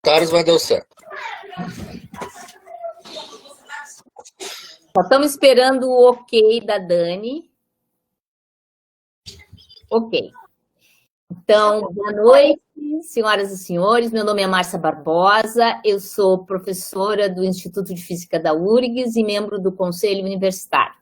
Carlos vai dar certo. Só estamos esperando o ok da Dani. Ok. Então, boa noite, senhoras e senhores. Meu nome é Márcia Barbosa, eu sou professora do Instituto de Física da URGS e membro do Conselho Universitário.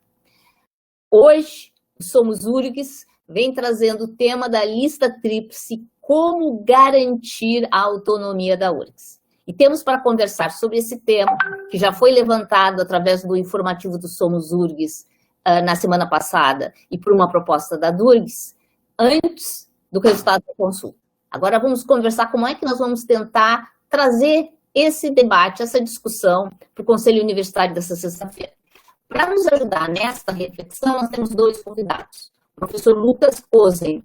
Hoje, o Somos URGS vem trazendo o tema da lista tríplice, como garantir a autonomia da URGS. E temos para conversar sobre esse tema, que já foi levantado através do informativo do Somos URGS na semana passada e por uma proposta da DURGS, antes do resultado da consulta. Agora vamos conversar como é que nós vamos tentar trazer esse debate, essa discussão para o Conselho Universitário dessa sexta-feira. Para nos ajudar nessa reflexão, nós temos dois convidados. O professor Lucas Posen,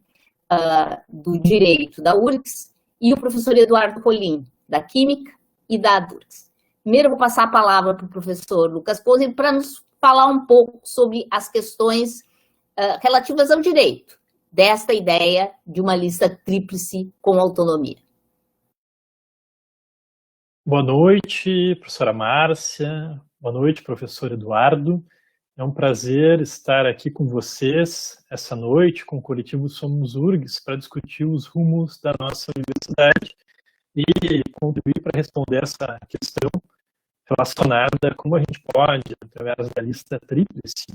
do Direito da URGS, e o professor Eduardo Rolim, da Química e da DURGS. Primeiro eu vou passar a palavra para o professor Lucas Posen para nos falar um pouco sobre as questões relativas ao direito, desta ideia de uma lista tríplice com autonomia. Boa noite, professora Márcia. Boa noite, professor Eduardo. É um prazer estar aqui com vocês essa noite, com o coletivo Somos URGS, para discutir os rumos da nossa universidade e contribuir para responder essa questão relacionada a como a gente pode, através da lista tríplice,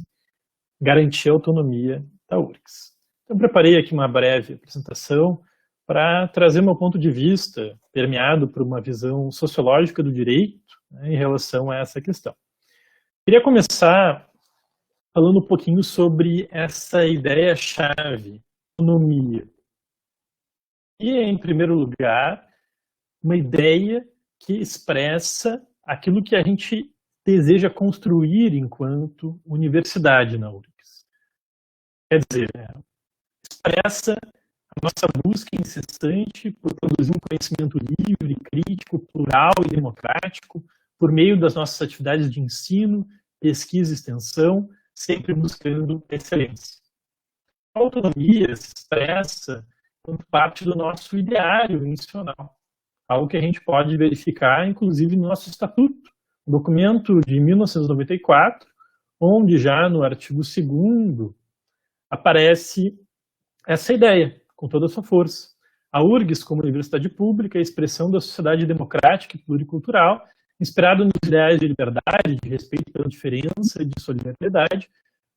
garantir a autonomia da URGS. Eu preparei aqui uma breve apresentação para trazer meu ponto de vista, permeado por uma visão sociológica do direito, né, em relação a essa questão. Queria começar falando um pouquinho sobre essa ideia-chave, autonomia. E, em primeiro lugar, uma ideia que expressa aquilo que a gente deseja construir enquanto universidade na URGS. Quer dizer, expressa a nossa busca incessante por produzir um conhecimento livre, crítico, plural e democrático por meio das nossas atividades de ensino, pesquisa e extensão, sempre buscando excelência. A autonomia se expressa como parte do nosso ideário institucional, algo que a gente pode verificar, inclusive, no nosso estatuto, um documento de 1994, onde já no artigo 2º aparece essa ideia, com toda a sua força. A URGS, como universidade pública, é a expressão da sociedade democrática e pluricultural, inspirada nos ideais de liberdade, de respeito pela diferença, de solidariedade,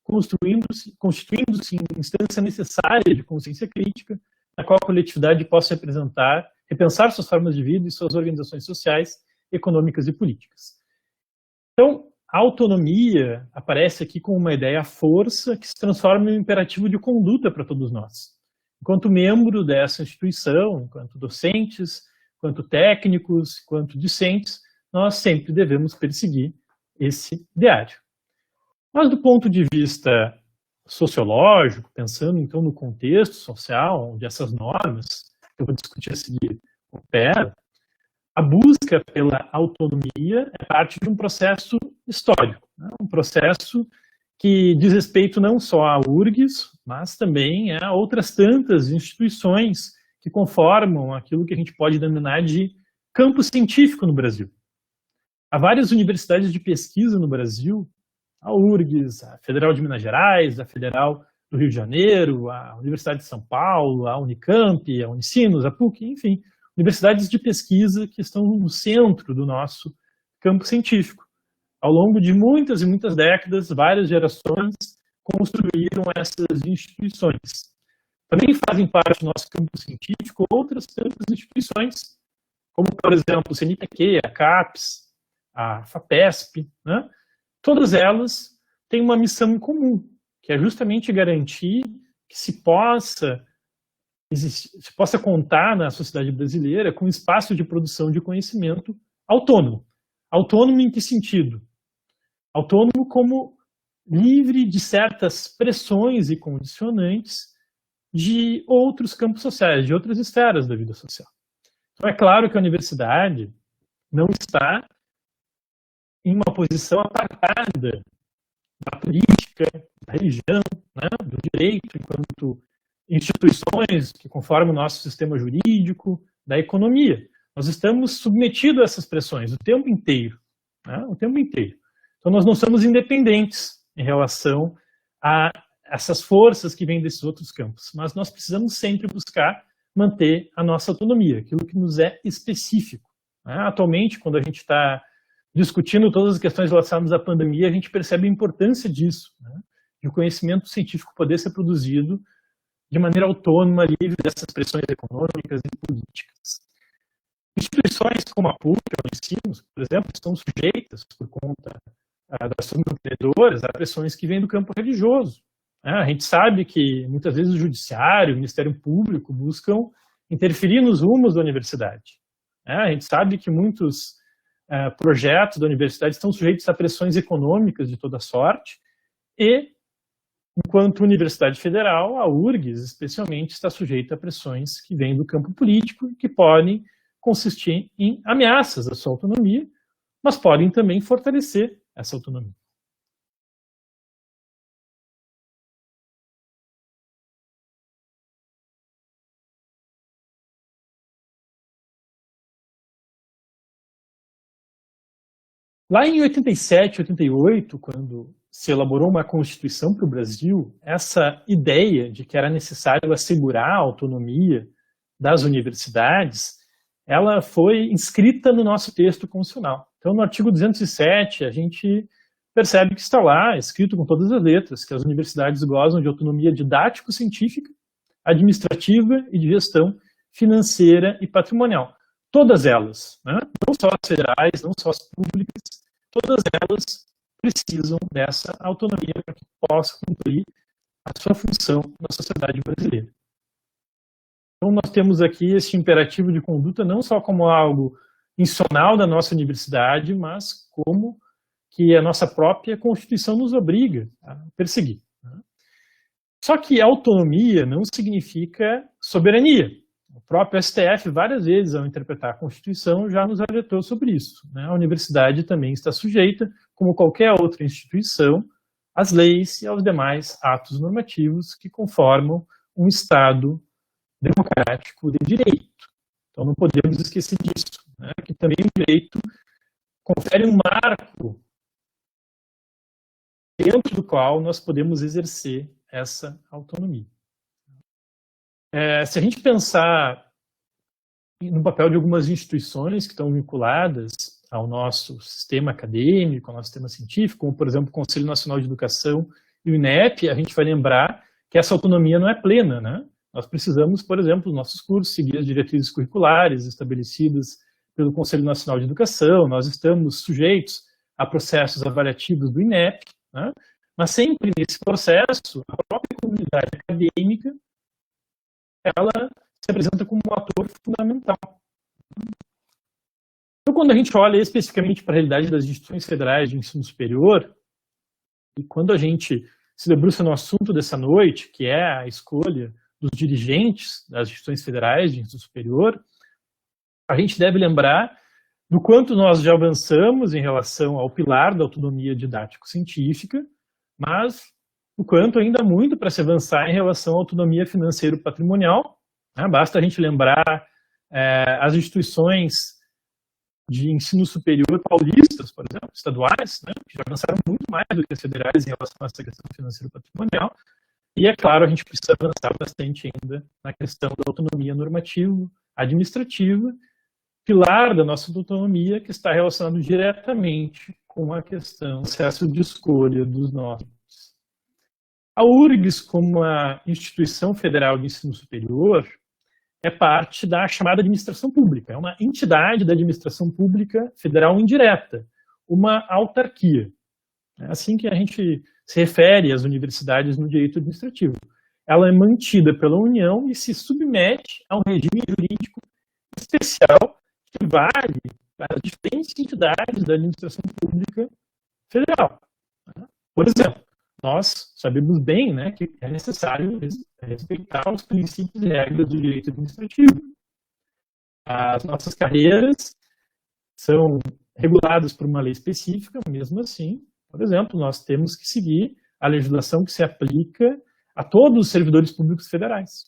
constituindo-se em instância necessária de consciência crítica, na qual a coletividade possa repensar suas formas de vida e suas organizações sociais, econômicas e políticas. Então, a autonomia aparece aqui como uma ideia-força que se transforma em um imperativo de conduta para todos nós. Enquanto membro dessa instituição, enquanto docentes, enquanto técnicos, enquanto discentes, nós sempre devemos perseguir esse ideário. Mas do ponto de vista sociológico, pensando então no contexto social, onde essas normas, que eu vou discutir a seguir, operam, a busca pela autonomia é parte de um processo histórico, né? Um processo que diz respeito não só à URGS, mas também a outras tantas instituições que conformam aquilo que a gente pode denominar de campo científico no Brasil. Há várias universidades de pesquisa no Brasil, a URGS, a Federal de Minas Gerais, a Federal do Rio de Janeiro, a Universidade de São Paulo, a Unicamp, a Unicinos, a PUC, enfim, universidades de pesquisa que estão no centro do nosso campo científico. Ao longo de muitas e muitas décadas, várias gerações construíram essas instituições. Também fazem parte do nosso campo científico outras tantas instituições, como, por exemplo, o CNPq, a CAPES, a FAPESP, né? Todas elas têm uma missão em comum, que é justamente garantir que se possa contar na sociedade brasileira com um espaço de produção de conhecimento autônomo. Autônomo em que sentido? Autônomo como livre de certas pressões e condicionantes de outros campos sociais, de outras esferas da vida social. Então é claro que a universidade não está em uma posição apartada da política, da religião, né, do direito, enquanto instituições que conformam o nosso sistema jurídico, da economia. Nós estamos submetidos a essas pressões o tempo inteiro, né? O tempo inteiro. Então, nós não somos independentes em relação a essas forças que vêm desses outros campos, mas nós precisamos sempre buscar manter a nossa autonomia, aquilo que nos é específico, né? Atualmente, quando a gente está discutindo todas as questões relacionadas à pandemia, a gente percebe a importância disso, né? De o conhecimento científico poder ser produzido de maneira autônoma, livre dessas pressões econômicas e políticas. Instituições como a PUC, a Unicinos, por exemplo, estão sujeitas, por conta das suas mantenedoras, a pressões que vêm do campo religioso. A gente sabe que, muitas vezes, o Judiciário, o Ministério Público buscam interferir nos rumos da universidade. A gente sabe que muitos projetos da universidade estão sujeitos a pressões econômicas de toda sorte e, enquanto Universidade Federal, a URGS, especialmente, está sujeita a pressões que vêm do campo político e que podem consistir em ameaças à sua autonomia, mas podem também fortalecer essa autonomia. Lá em 87, 88, quando se elaborou uma Constituição para o Brasil, essa ideia de que era necessário assegurar a autonomia das universidades, ela foi inscrita no nosso texto constitucional. Então, no artigo 207, a gente percebe que está lá, escrito com todas as letras, que as universidades gozam de autonomia didático-científica, administrativa e de gestão financeira e patrimonial. Todas elas, né? Não só as federais, não só as públicas, todas elas precisam dessa autonomia para que possam cumprir a sua função na sociedade brasileira. Então, nós temos aqui esse imperativo de conduta não só como algo institucional da nossa universidade, mas como que a nossa própria Constituição nos obriga a perseguir. Só que autonomia não significa soberania. O próprio STF, várias vezes, ao interpretar a Constituição, já nos alertou sobre isso, né? A universidade também está sujeita, como qualquer outra instituição, às leis e aos demais atos normativos que conformam um Estado democrático de direito. Então não podemos esquecer disso, né? Que também o direito confere um marco dentro do qual nós podemos exercer essa autonomia. Se a gente pensar no papel de algumas instituições que estão vinculadas ao nosso sistema acadêmico, ao nosso sistema científico, como, por exemplo, o Conselho Nacional de Educação e o INEP, a gente vai lembrar que essa autonomia não é plena, né? Nós precisamos, por exemplo, nos nossos cursos, seguir as diretrizes curriculares estabelecidas pelo Conselho Nacional de Educação, nós estamos sujeitos a processos avaliativos do INEP, né? Mas sempre nesse processo, a própria comunidade acadêmica ela se apresenta como um ator fundamental. Então, quando a gente olha especificamente para a realidade das instituições federais de ensino superior, e quando a gente se debruça no assunto dessa noite, que é a escolha dos dirigentes das instituições federais de ensino superior, a gente deve lembrar do quanto nós já avançamos em relação ao pilar da autonomia didático-científica, mas o quanto ainda há muito para se avançar em relação à autonomia financeiro-patrimonial. Basta a gente lembrar as instituições de ensino superior paulistas, por exemplo, estaduais, né, que já avançaram muito mais do que as federais em relação a essa questão financeiro-patrimonial. E, é claro, a gente precisa avançar bastante ainda na questão da autonomia normativo-administrativa, pilar da nossa autonomia que está relacionado diretamente com a questão do processo de escolha dos nossos. A URGS, como uma instituição federal de ensino superior, é parte da chamada administração pública. É uma entidade da administração pública federal indireta, uma autarquia. É assim que a gente se refere às universidades no direito administrativo. Ela é mantida pela União e se submete a um regime jurídico especial que vale para as diferentes entidades da administração pública federal. Por exemplo, nós sabemos bem, né, que é necessário respeitar os princípios e regras do direito administrativo. As nossas carreiras são reguladas por uma lei específica, mesmo assim, por exemplo, nós temos que seguir a legislação que se aplica a todos os servidores públicos federais.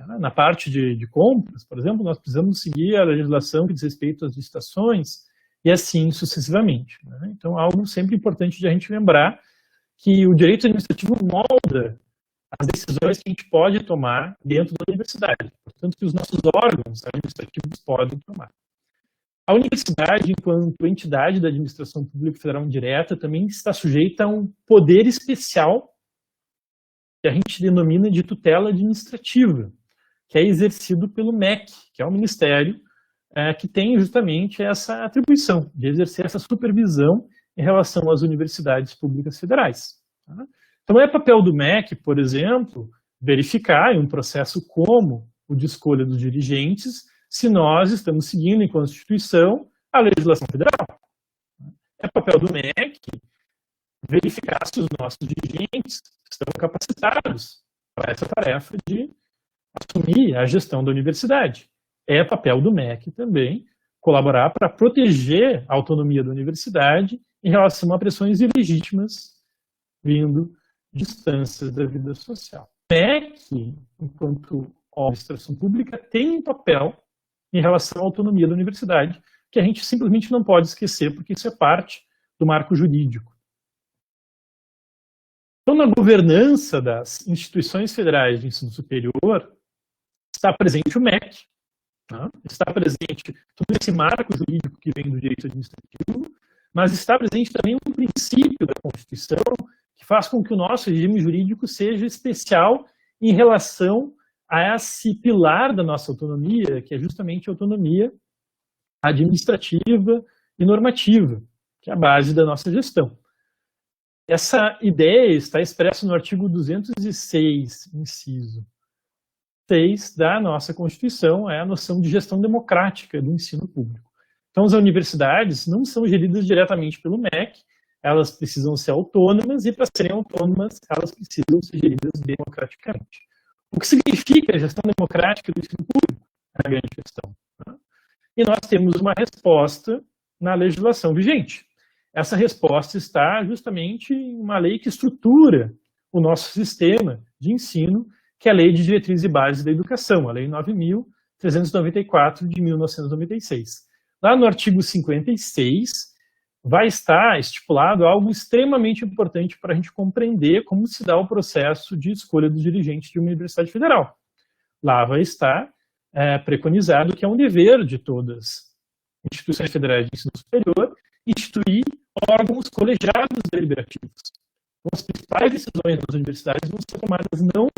Na parte de compras, por exemplo, nós precisamos seguir a legislação que diz respeito às licitações e assim sucessivamente. Então, algo sempre importante de a gente lembrar que o direito administrativo molda as decisões que a gente pode tomar dentro da universidade, portanto, que os nossos órgãos administrativos podem tomar. A universidade, enquanto entidade da administração pública federal indireta, também está sujeita a um poder especial que a gente denomina de tutela administrativa, que é exercido pelo MEC, que é o ministério que tem justamente essa atribuição de exercer essa supervisão em relação às universidades públicas federais. Então, é papel do MEC, por exemplo, verificar em um processo como o de escolha dos dirigentes se nós estamos seguindo em Constituição a legislação federal. É papel do MEC verificar se os nossos dirigentes estão capacitados para essa tarefa de assumir a gestão da universidade. É papel do MEC também colaborar para proteger a autonomia da universidade em relação a pressões ilegítimas vindo de instâncias da vida social. O MEC, enquanto administração pública, tem um papel em relação à autonomia da universidade, que a gente simplesmente não pode esquecer, porque isso é parte do marco jurídico. Então, na governança das instituições federais de ensino superior, está presente o MEC, está presente todo esse marco jurídico que vem do direito administrativo, mas está presente também um princípio da Constituição que faz com que o nosso regime jurídico seja especial em relação a esse pilar da nossa autonomia, que é justamente a autonomia administrativa e normativa, que é a base da nossa gestão. Essa ideia está expressa no artigo 206, inciso 6 da nossa Constituição, é a noção de gestão democrática do ensino público. Então, as universidades não são geridas diretamente pelo MEC, elas precisam ser autônomas e, para serem autônomas, elas precisam ser geridas democraticamente. O que significa a gestão democrática do ensino público? É a grande questão. E nós temos uma resposta na legislação vigente. Essa resposta está justamente em uma lei que estrutura o nosso sistema de ensino, que é a Lei de Diretrizes e Bases da Educação, a Lei 9.394 de 1996. Lá no artigo 56, vai estar estipulado algo extremamente importante para a gente compreender como se dá o processo de escolha dos dirigentes de uma universidade federal. Lá vai estar preconizado que é um dever de todas as instituições federais de ensino superior instituir órgãos colegiados deliberativos. Então, as principais decisões das universidades vão ser tomadas não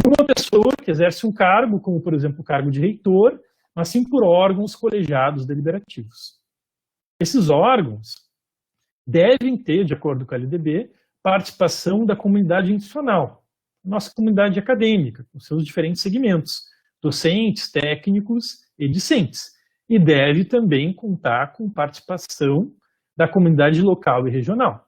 por uma pessoa que exerce um cargo, como, por exemplo, o cargo de reitor, mas sim por órgãos colegiados deliberativos. Esses órgãos devem ter, de acordo com a LDB, participação da comunidade institucional, nossa comunidade acadêmica, com seus diferentes segmentos, docentes, técnicos e discentes. E deve também contar com participação da comunidade local e regional.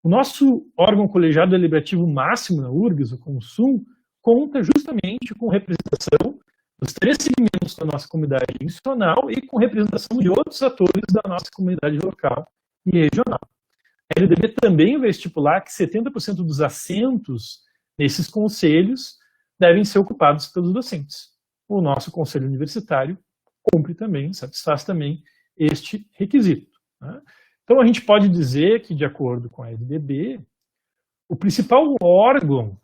O nosso órgão colegiado deliberativo máximo na URGS, o CONSUM, conta justamente com representação dos 3 segmentos da nossa comunidade institucional e com representação de outros atores da nossa comunidade local e regional. A LDB também vai estipular que 70% dos assentos nesses conselhos devem ser ocupados pelos docentes. O nosso conselho universitário cumpre também, satisfaz também este requisito. Então, a gente pode dizer que, de acordo com a LDB, o principal órgão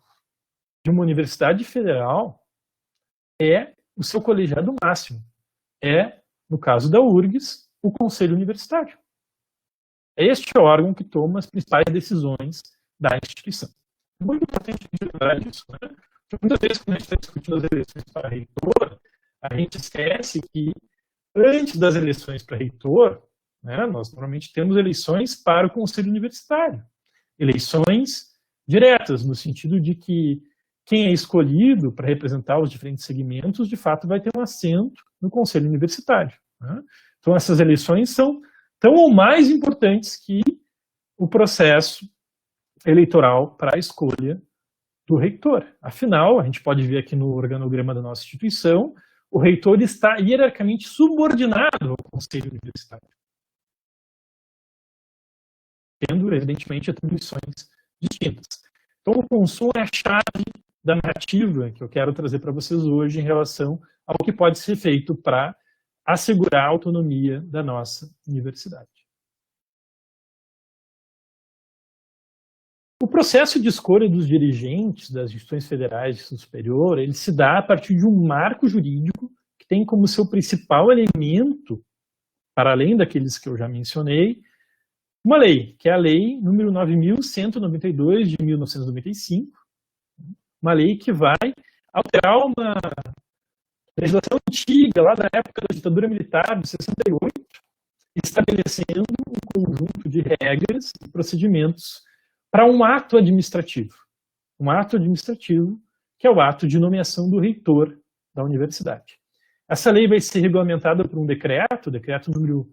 de uma universidade federal é o seu colegiado máximo. É, no caso da URGS, o Conselho Universitário. É este órgão que toma as principais decisões da instituição. É muito importante lembrar disso, né? Porque muitas vezes, quando a gente está discutindo as eleições para reitor, a gente esquece que, antes das eleições para reitor, né, nós normalmente temos eleições para o Conselho Universitário. Eleições diretas, no sentido de que quem é escolhido para representar os diferentes segmentos, de fato, vai ter um assento no Conselho Universitário. Né? Então, essas eleições são tão ou mais importantes que o processo eleitoral para a escolha do reitor. Afinal, a gente pode ver aqui no organograma da nossa instituição, o reitor está hierarquicamente subordinado ao Conselho Universitário, tendo, evidentemente, atribuições distintas. Então, o CONSUM é a chave da narrativa que eu quero trazer para vocês hoje em relação ao que pode ser feito para assegurar a autonomia da nossa universidade. O processo de escolha dos dirigentes das instituições federais de ensino superior, ele se dá a partir de um marco jurídico que tem como seu principal elemento, para além daqueles que eu já mencionei, uma lei, que é a Lei número 9.192 de 1995, uma lei que vai alterar uma legislação antiga, lá da época da ditadura militar de 68, estabelecendo um conjunto de regras e procedimentos para um ato administrativo. Um ato administrativo que é o ato de nomeação do reitor da universidade. Essa lei vai ser regulamentada por um decreto, o decreto número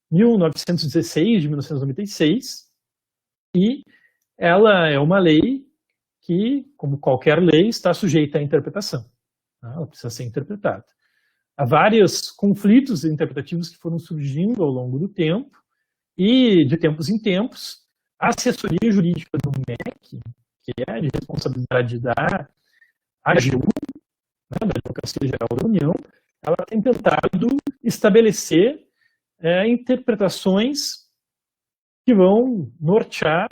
1916 de 1996, e ela é uma lei que, como qualquer lei, está sujeita à interpretação. Ela precisa ser interpretada. Há vários conflitos interpretativos que foram surgindo ao longo do tempo, e de tempos em tempos, a assessoria jurídica do MEC, que é de responsabilidade da AGU, da Advocacia Geral da União, ela tem tentado estabelecer interpretações que vão nortear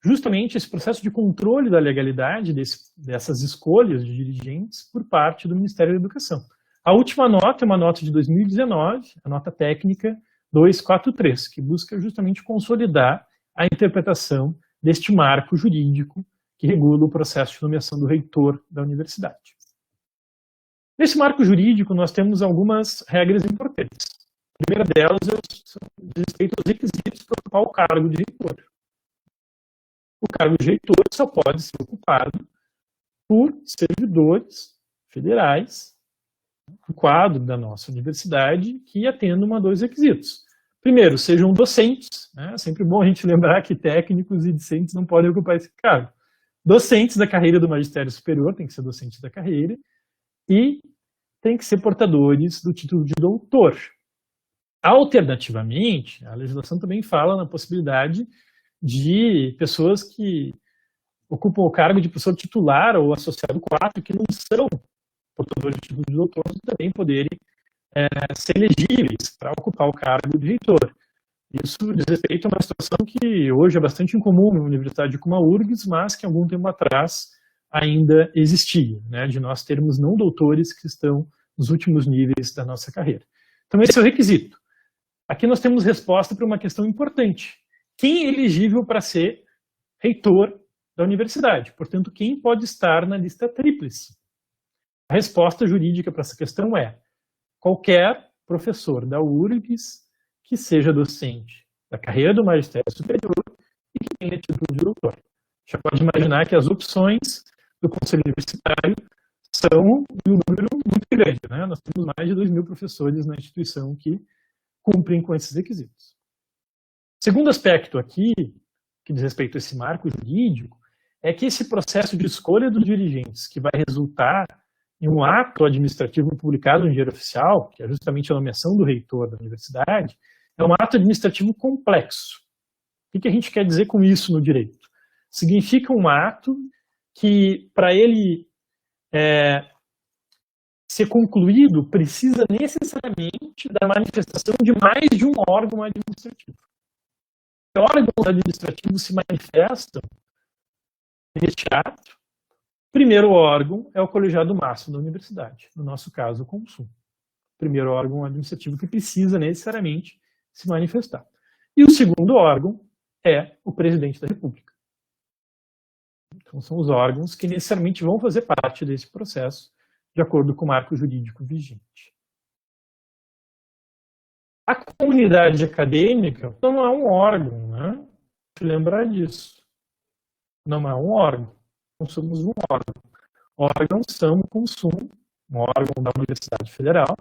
justamente esse processo de controle da legalidade dessas escolhas de dirigentes por parte do Ministério da Educação. A última nota é uma nota de 2019, a nota técnica 243, que busca justamente consolidar a interpretação deste marco jurídico que regula o processo de nomeação do reitor da universidade. Nesse marco jurídico, nós temos algumas regras importantes. A primeira delas diz respeito aos requisitos para ocupar o cargo de reitor. O cargo de reitor só pode ser ocupado por servidores federais do quadro da nossa universidade que atendam a dois requisitos. Primeiro, sejam docentes, né? É sempre bom a gente lembrar que técnicos e discentes não podem ocupar esse cargo. Docentes da carreira do magistério superior, tem que ser docentes da carreira, e tem que ser portadores do título de doutor. Alternativamente, a legislação também fala na possibilidade de pessoas que ocupam o cargo de professor titular ou associado 4, que não são portadores de título de doutor, também poderem ser elegíveis para ocupar o cargo de reitor. Isso diz respeito a uma situação que hoje é bastante incomum na universidade como a URGS, mas que algum tempo atrás ainda existia, né, de nós termos não doutores que estão nos últimos níveis da nossa carreira. Então esse é o requisito. Aqui nós temos resposta para uma questão importante. Quem é elegível para ser reitor da universidade? Portanto, quem pode estar na lista tríplice? A resposta jurídica para essa questão é qualquer professor da URGS que seja docente da carreira do magistério superior e que tenha título de doutor. Já pode imaginar que as opções do Conselho Universitário são de um número muito grande, né? Nós temos mais de 2.000 professores na instituição que cumprem com esses requisitos. Segundo aspecto aqui, que diz respeito a esse marco jurídico, é que esse processo de escolha dos dirigentes, que vai resultar em um ato administrativo publicado no Diário Oficial, que é justamente a nomeação do reitor da universidade, é um ato administrativo complexo. O que a gente quer dizer com isso no direito? Significa um ato que, para ele ser concluído, precisa necessariamente da manifestação de mais de um órgão administrativo. Órgãos administrativos se manifestam neste ato. O primeiro órgão é o colegiado máximo da universidade, no nosso caso, o Consul. O primeiro órgão administrativo que precisa necessariamente se manifestar. E o segundo órgão é o presidente da República. Então, são os órgãos que necessariamente vão fazer parte desse processo, de acordo com o marco jurídico vigente. A comunidade acadêmica não é um órgão, né? Lembrar disso. Não é um órgão. Não somos um órgão. Órgãos são o consumo, um órgão da Universidade Federal.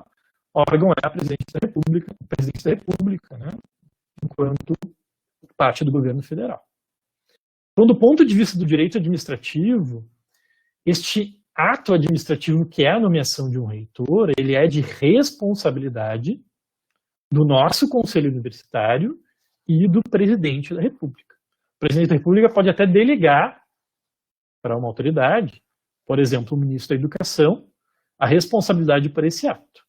Órgão é a presidente da República, o presidente da República, né? Enquanto parte do governo federal. Então, do ponto de vista do direito administrativo, este ato administrativo que é a nomeação de um reitor, ele é de responsabilidade do nosso Conselho Universitário e do Presidente da República. O Presidente da República pode até delegar para uma autoridade, por exemplo, o ministro da Educação, a responsabilidade por esse ato.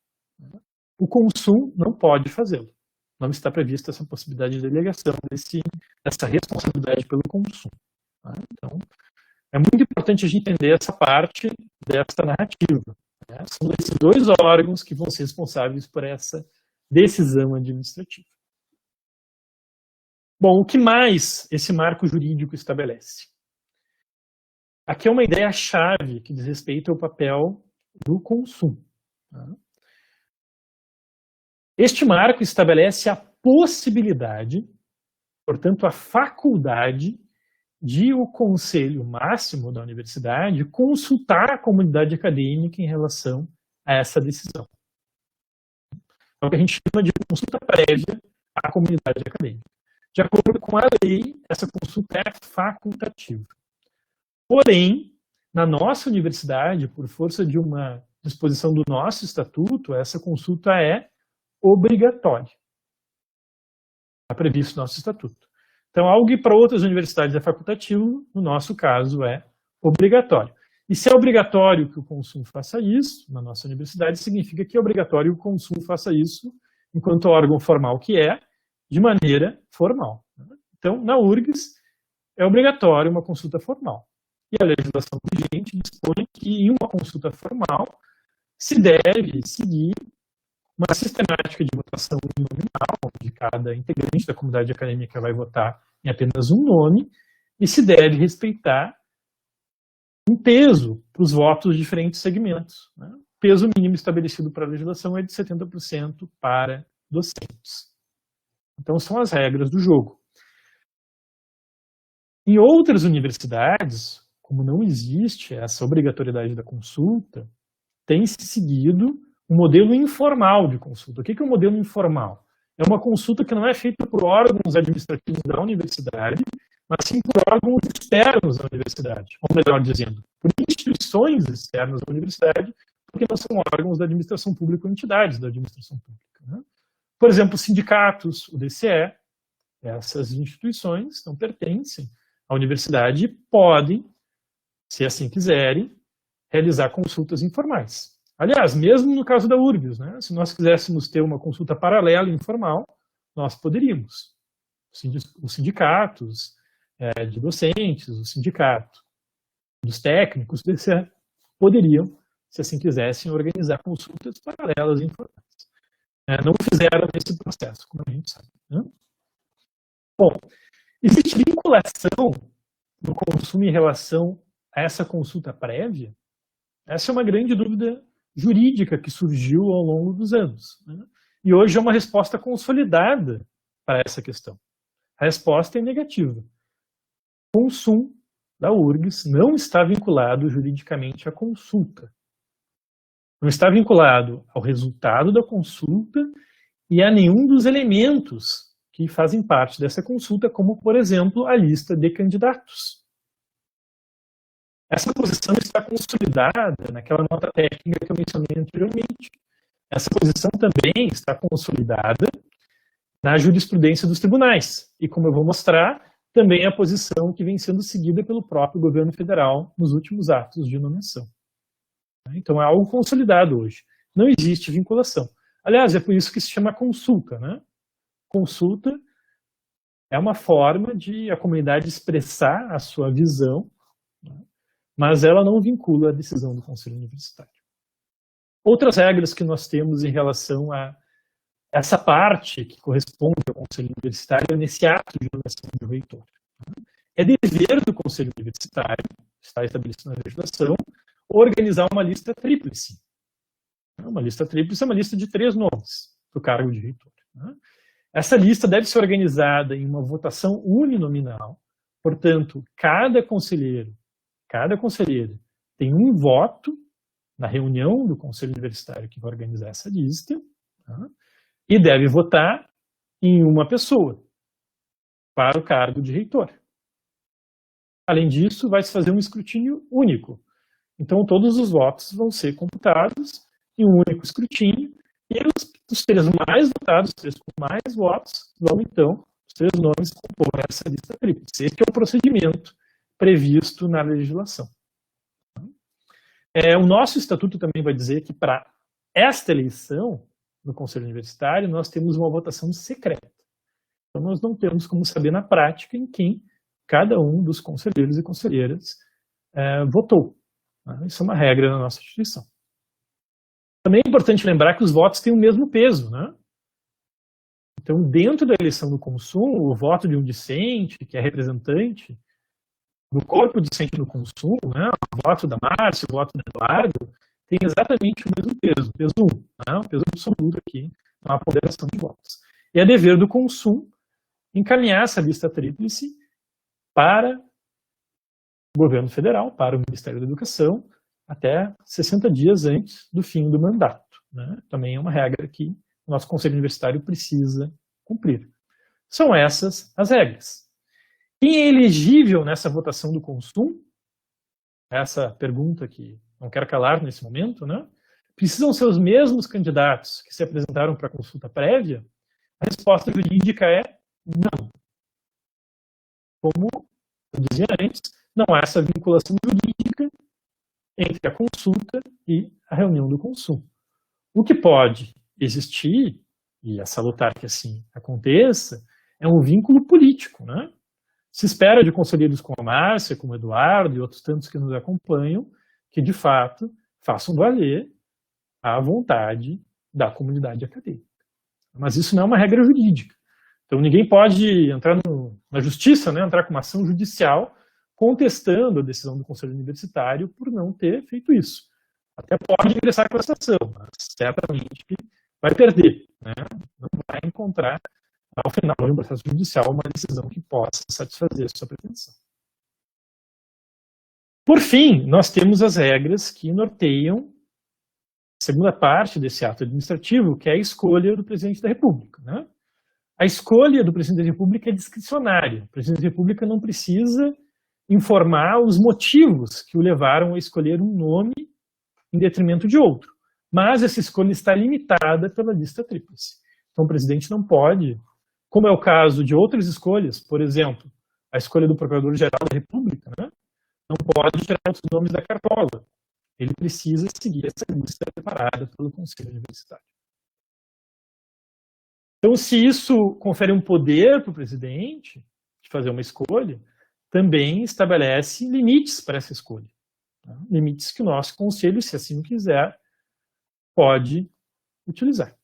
O Consul não pode fazê-lo. Não está prevista essa possibilidade de delegação dessa responsabilidade pelo Consul. Então, é muito importante a gente entender essa parte dessa narrativa. São esses dois órgãos que vão ser responsáveis por essa decisão administrativa. Bom, o que mais esse marco jurídico estabelece? Aqui é uma ideia-chave que diz respeito ao papel do Consul. Este marco estabelece a possibilidade, portanto, a faculdade de o Conselho Máximo da Universidade consultar a comunidade acadêmica em relação a essa decisão. É o que a gente chama de consulta prévia à comunidade acadêmica. De acordo com a lei, essa consulta é facultativa. Porém, na nossa universidade, por força de uma disposição do nosso estatuto, essa consulta é obrigatória. Está previsto no nosso estatuto. Então, algo que para outras universidades é facultativo, no nosso caso é obrigatório. E se é obrigatório que o Consul faça isso, na nossa universidade, significa que é obrigatório que o Consul faça isso, enquanto órgão formal que é, de maneira formal. Então, na URGS, é obrigatório uma consulta formal. E a legislação vigente dispõe que, em uma consulta formal, se deve seguir uma sistemática de votação nominal, onde cada integrante da comunidade acadêmica vai votar em apenas um nome, e se deve respeitar um peso para os votos de diferentes segmentos. O peso mínimo estabelecido para a legislação é de 70% para docentes. Então, são as regras do jogo. Em outras universidades, como não existe essa obrigatoriedade da consulta, tem-se seguido um modelo informal de consulta. O que é um modelo informal? É uma consulta que não é feita por órgãos administrativos da universidade, mas sim por órgãos externos da universidade. Ou melhor dizendo, por instituições externas da universidade, porque não são órgãos da administração pública ou entidades da administração pública. Por exemplo, sindicatos, o DCE, essas instituições não pertencem à universidade e podem, se assim quiserem, realizar consultas informais. Aliás, mesmo no caso da URGS, se nós quiséssemos ter uma consulta paralela informal, nós poderíamos. Os sindicatos de docentes, o sindicato dos técnicos, poderiam, se assim quisessem, organizar consultas paralelas informais. Não fizeram esse processo, como a gente sabe. Bom, existe vinculação do consumo em relação a essa consulta prévia? Essa é uma grande dúvida jurídica que surgiu ao longo dos anos. E hoje é uma resposta consolidada para essa questão. A resposta é negativa. O consumo da URGS não está vinculado juridicamente à consulta. Não está vinculado ao resultado da consulta e a nenhum dos elementos que fazem parte dessa consulta, como, por exemplo, a lista de candidatos. Essa posição está consolidada naquela nota técnica que eu mencionei anteriormente. Essa posição também está consolidada na jurisprudência dos tribunais. E, como eu vou mostrar, também é a posição que vem sendo seguida pelo próprio governo federal nos últimos atos de nomeação. Então, é algo consolidado hoje. Não existe vinculação. Aliás, é por isso que se chama consulta. Consulta é uma forma de a comunidade expressar a sua visão, mas ela não vincula a decisão do Conselho Universitário. Outras regras que nós temos em relação a essa parte que corresponde ao Conselho Universitário nesse ato de nomeação do reitor. É dever do Conselho Universitário, está estabelecido na legislação, organizar uma lista tríplice. Uma lista tríplice é uma lista de 3 nomes para o cargo de reitor. Essa lista deve ser organizada em uma votação uninominal, portanto, cada conselheira tem um voto na reunião do Conselho Universitário que vai organizar essa lista, e deve votar em uma pessoa para o cargo de reitor. Além disso, vai se fazer um escrutínio único. Então, todos os votos vão ser computados em um único escrutínio, e os 3 mais votados, os 3 com mais votos, vão, então, os 3 nomes compor essa lista tríplice. Esse é o procedimento previsto na legislação. O nosso estatuto também vai dizer que para esta eleição no Conselho Universitário nós temos uma votação secreta. Então nós não temos como saber na prática em quem cada um dos conselheiros e conselheiras votou. Isso é uma regra na nossa instituição. Também é importante lembrar que os votos têm o mesmo peso, né? Então, dentro da eleição do consumo, o voto de um discente, que é representante do corpo discente do consumo, né? O voto da Márcia, o voto do Eduardo, tem exatamente o mesmo peso, peso 1, né? O peso absoluto aqui, na ponderação de votos. E é dever do consumo encaminhar essa lista tríplice para o governo federal, para o Ministério da Educação, até 60 dias antes do fim do mandato, né? Também é uma regra que o nosso Conselho Universitário precisa cumprir. São essas as regras. Quem é elegível nessa votação do consumo? Essa pergunta que não quero calar nesse momento, né? Precisam ser os mesmos candidatos que se apresentaram para a consulta prévia? A resposta jurídica é não. Como eu dizia antes, não há essa vinculação jurídica entre a consulta e a reunião do consumo. O que pode existir, e é salutar que assim aconteça, é um vínculo político, né? Se espera de conselheiros como a Márcia, como o Eduardo e outros tantos que nos acompanham, que de fato façam valer a vontade da comunidade acadêmica. Mas isso não é uma regra jurídica. Então ninguém pode entrar na justiça, né, entrar com uma ação judicial contestando a decisão do Conselho Universitário por não ter feito isso. Até pode ingressar com essa ação, mas certamente vai perder, né? Não vai encontrar, ao final do processo judicial, uma decisão que possa satisfazer a sua pretensão. Por fim, nós temos as regras que norteiam a segunda parte desse ato administrativo, que é a escolha do presidente da República, né? A escolha do presidente da República é discricionária. O presidente da República não precisa informar os motivos que o levaram a escolher um nome em detrimento de outro. Mas essa escolha está limitada pela lista tríplice. Então o presidente não pode, como é o caso de outras escolhas, por exemplo, a escolha do Procurador-Geral da República, né? Não pode tirar outros nomes da cartola. Ele precisa seguir essa lista preparada pelo Conselho Universitário. Então, se isso confere um poder para o presidente de fazer uma escolha, também estabelece limites para essa escolha. Né? Limites que o nosso conselho, se assim o quiser, pode utilizar.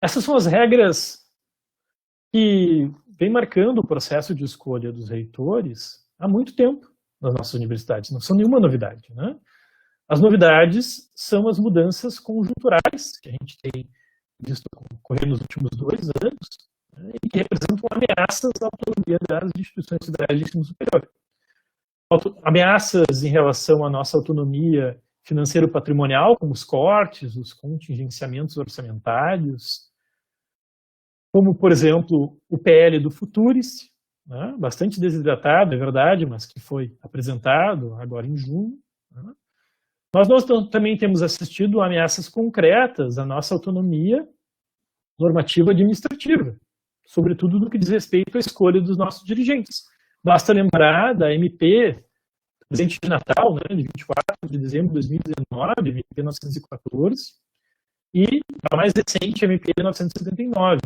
Essas são as regras que vêm marcando o processo de escolha dos reitores há muito tempo nas nossas universidades. Não são nenhuma novidade, né? As novidades são as mudanças conjunturais que a gente tem visto ocorrer nos últimos 2 anos, né, e que representam ameaças à autonomia das instituições federais de ensino superior. Ameaças em relação à nossa autonomia financeiro-patrimonial, como os cortes, os contingenciamentos orçamentários, como, por exemplo, o PL do Futurice, né, bastante desidratado, é verdade, mas que foi apresentado agora em junho. Né. Nós também temos assistido a ameaças concretas à nossa autonomia normativa administrativa, sobretudo no que diz respeito à escolha dos nossos dirigentes. Basta lembrar da MP presente de Natal, né, de 24 de dezembro de 2019, MP 914, e a mais recente, MP 979,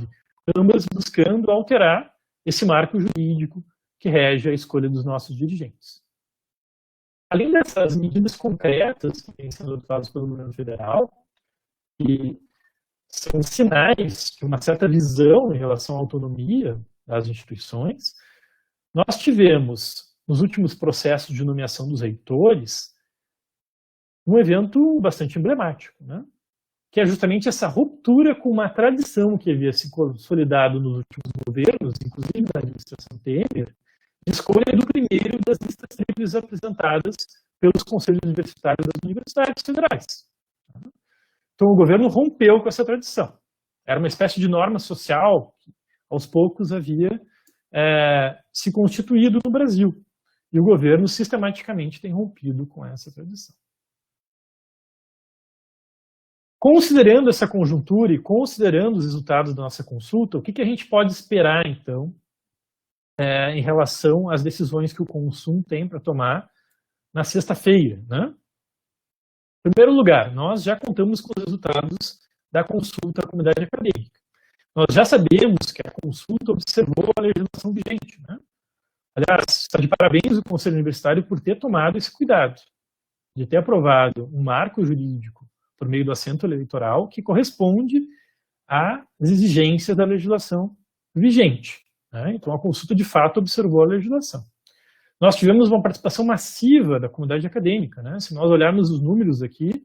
ambas buscando alterar esse marco jurídico que rege a escolha dos nossos dirigentes. Além dessas medidas concretas que têm sido adotadas pelo governo federal, que são sinais de uma certa visão em relação à autonomia das instituições, nós tivemos, nos últimos processos de nomeação dos reitores, um evento bastante emblemático, né? Que é justamente essa ruptura com uma tradição que havia se consolidado nos últimos governos, inclusive na administração Temer, de escolha do primeiro das listas tríplices apresentadas pelos conselhos universitários das universidades federais. Então o governo rompeu com essa tradição. Era uma espécie de norma social que aos poucos havia se constituído no Brasil. E o governo sistematicamente tem rompido com essa tradição. Considerando essa conjuntura e considerando os resultados da nossa consulta, o que a gente pode esperar, então, em relação às decisões que o Consul tem para tomar na sexta-feira, né? Em primeiro lugar, nós já contamos com os resultados da consulta à comunidade acadêmica. Nós já sabemos que a consulta observou a legislação vigente, né? Aliás, está de parabéns o Conselho Universitário por ter tomado esse cuidado, de ter aprovado um marco jurídico por meio do assento eleitoral que corresponde às exigências da legislação vigente, né? Então, a consulta, de fato, observou a legislação. Nós tivemos uma participação massiva da comunidade acadêmica, né? Se nós olharmos os números aqui,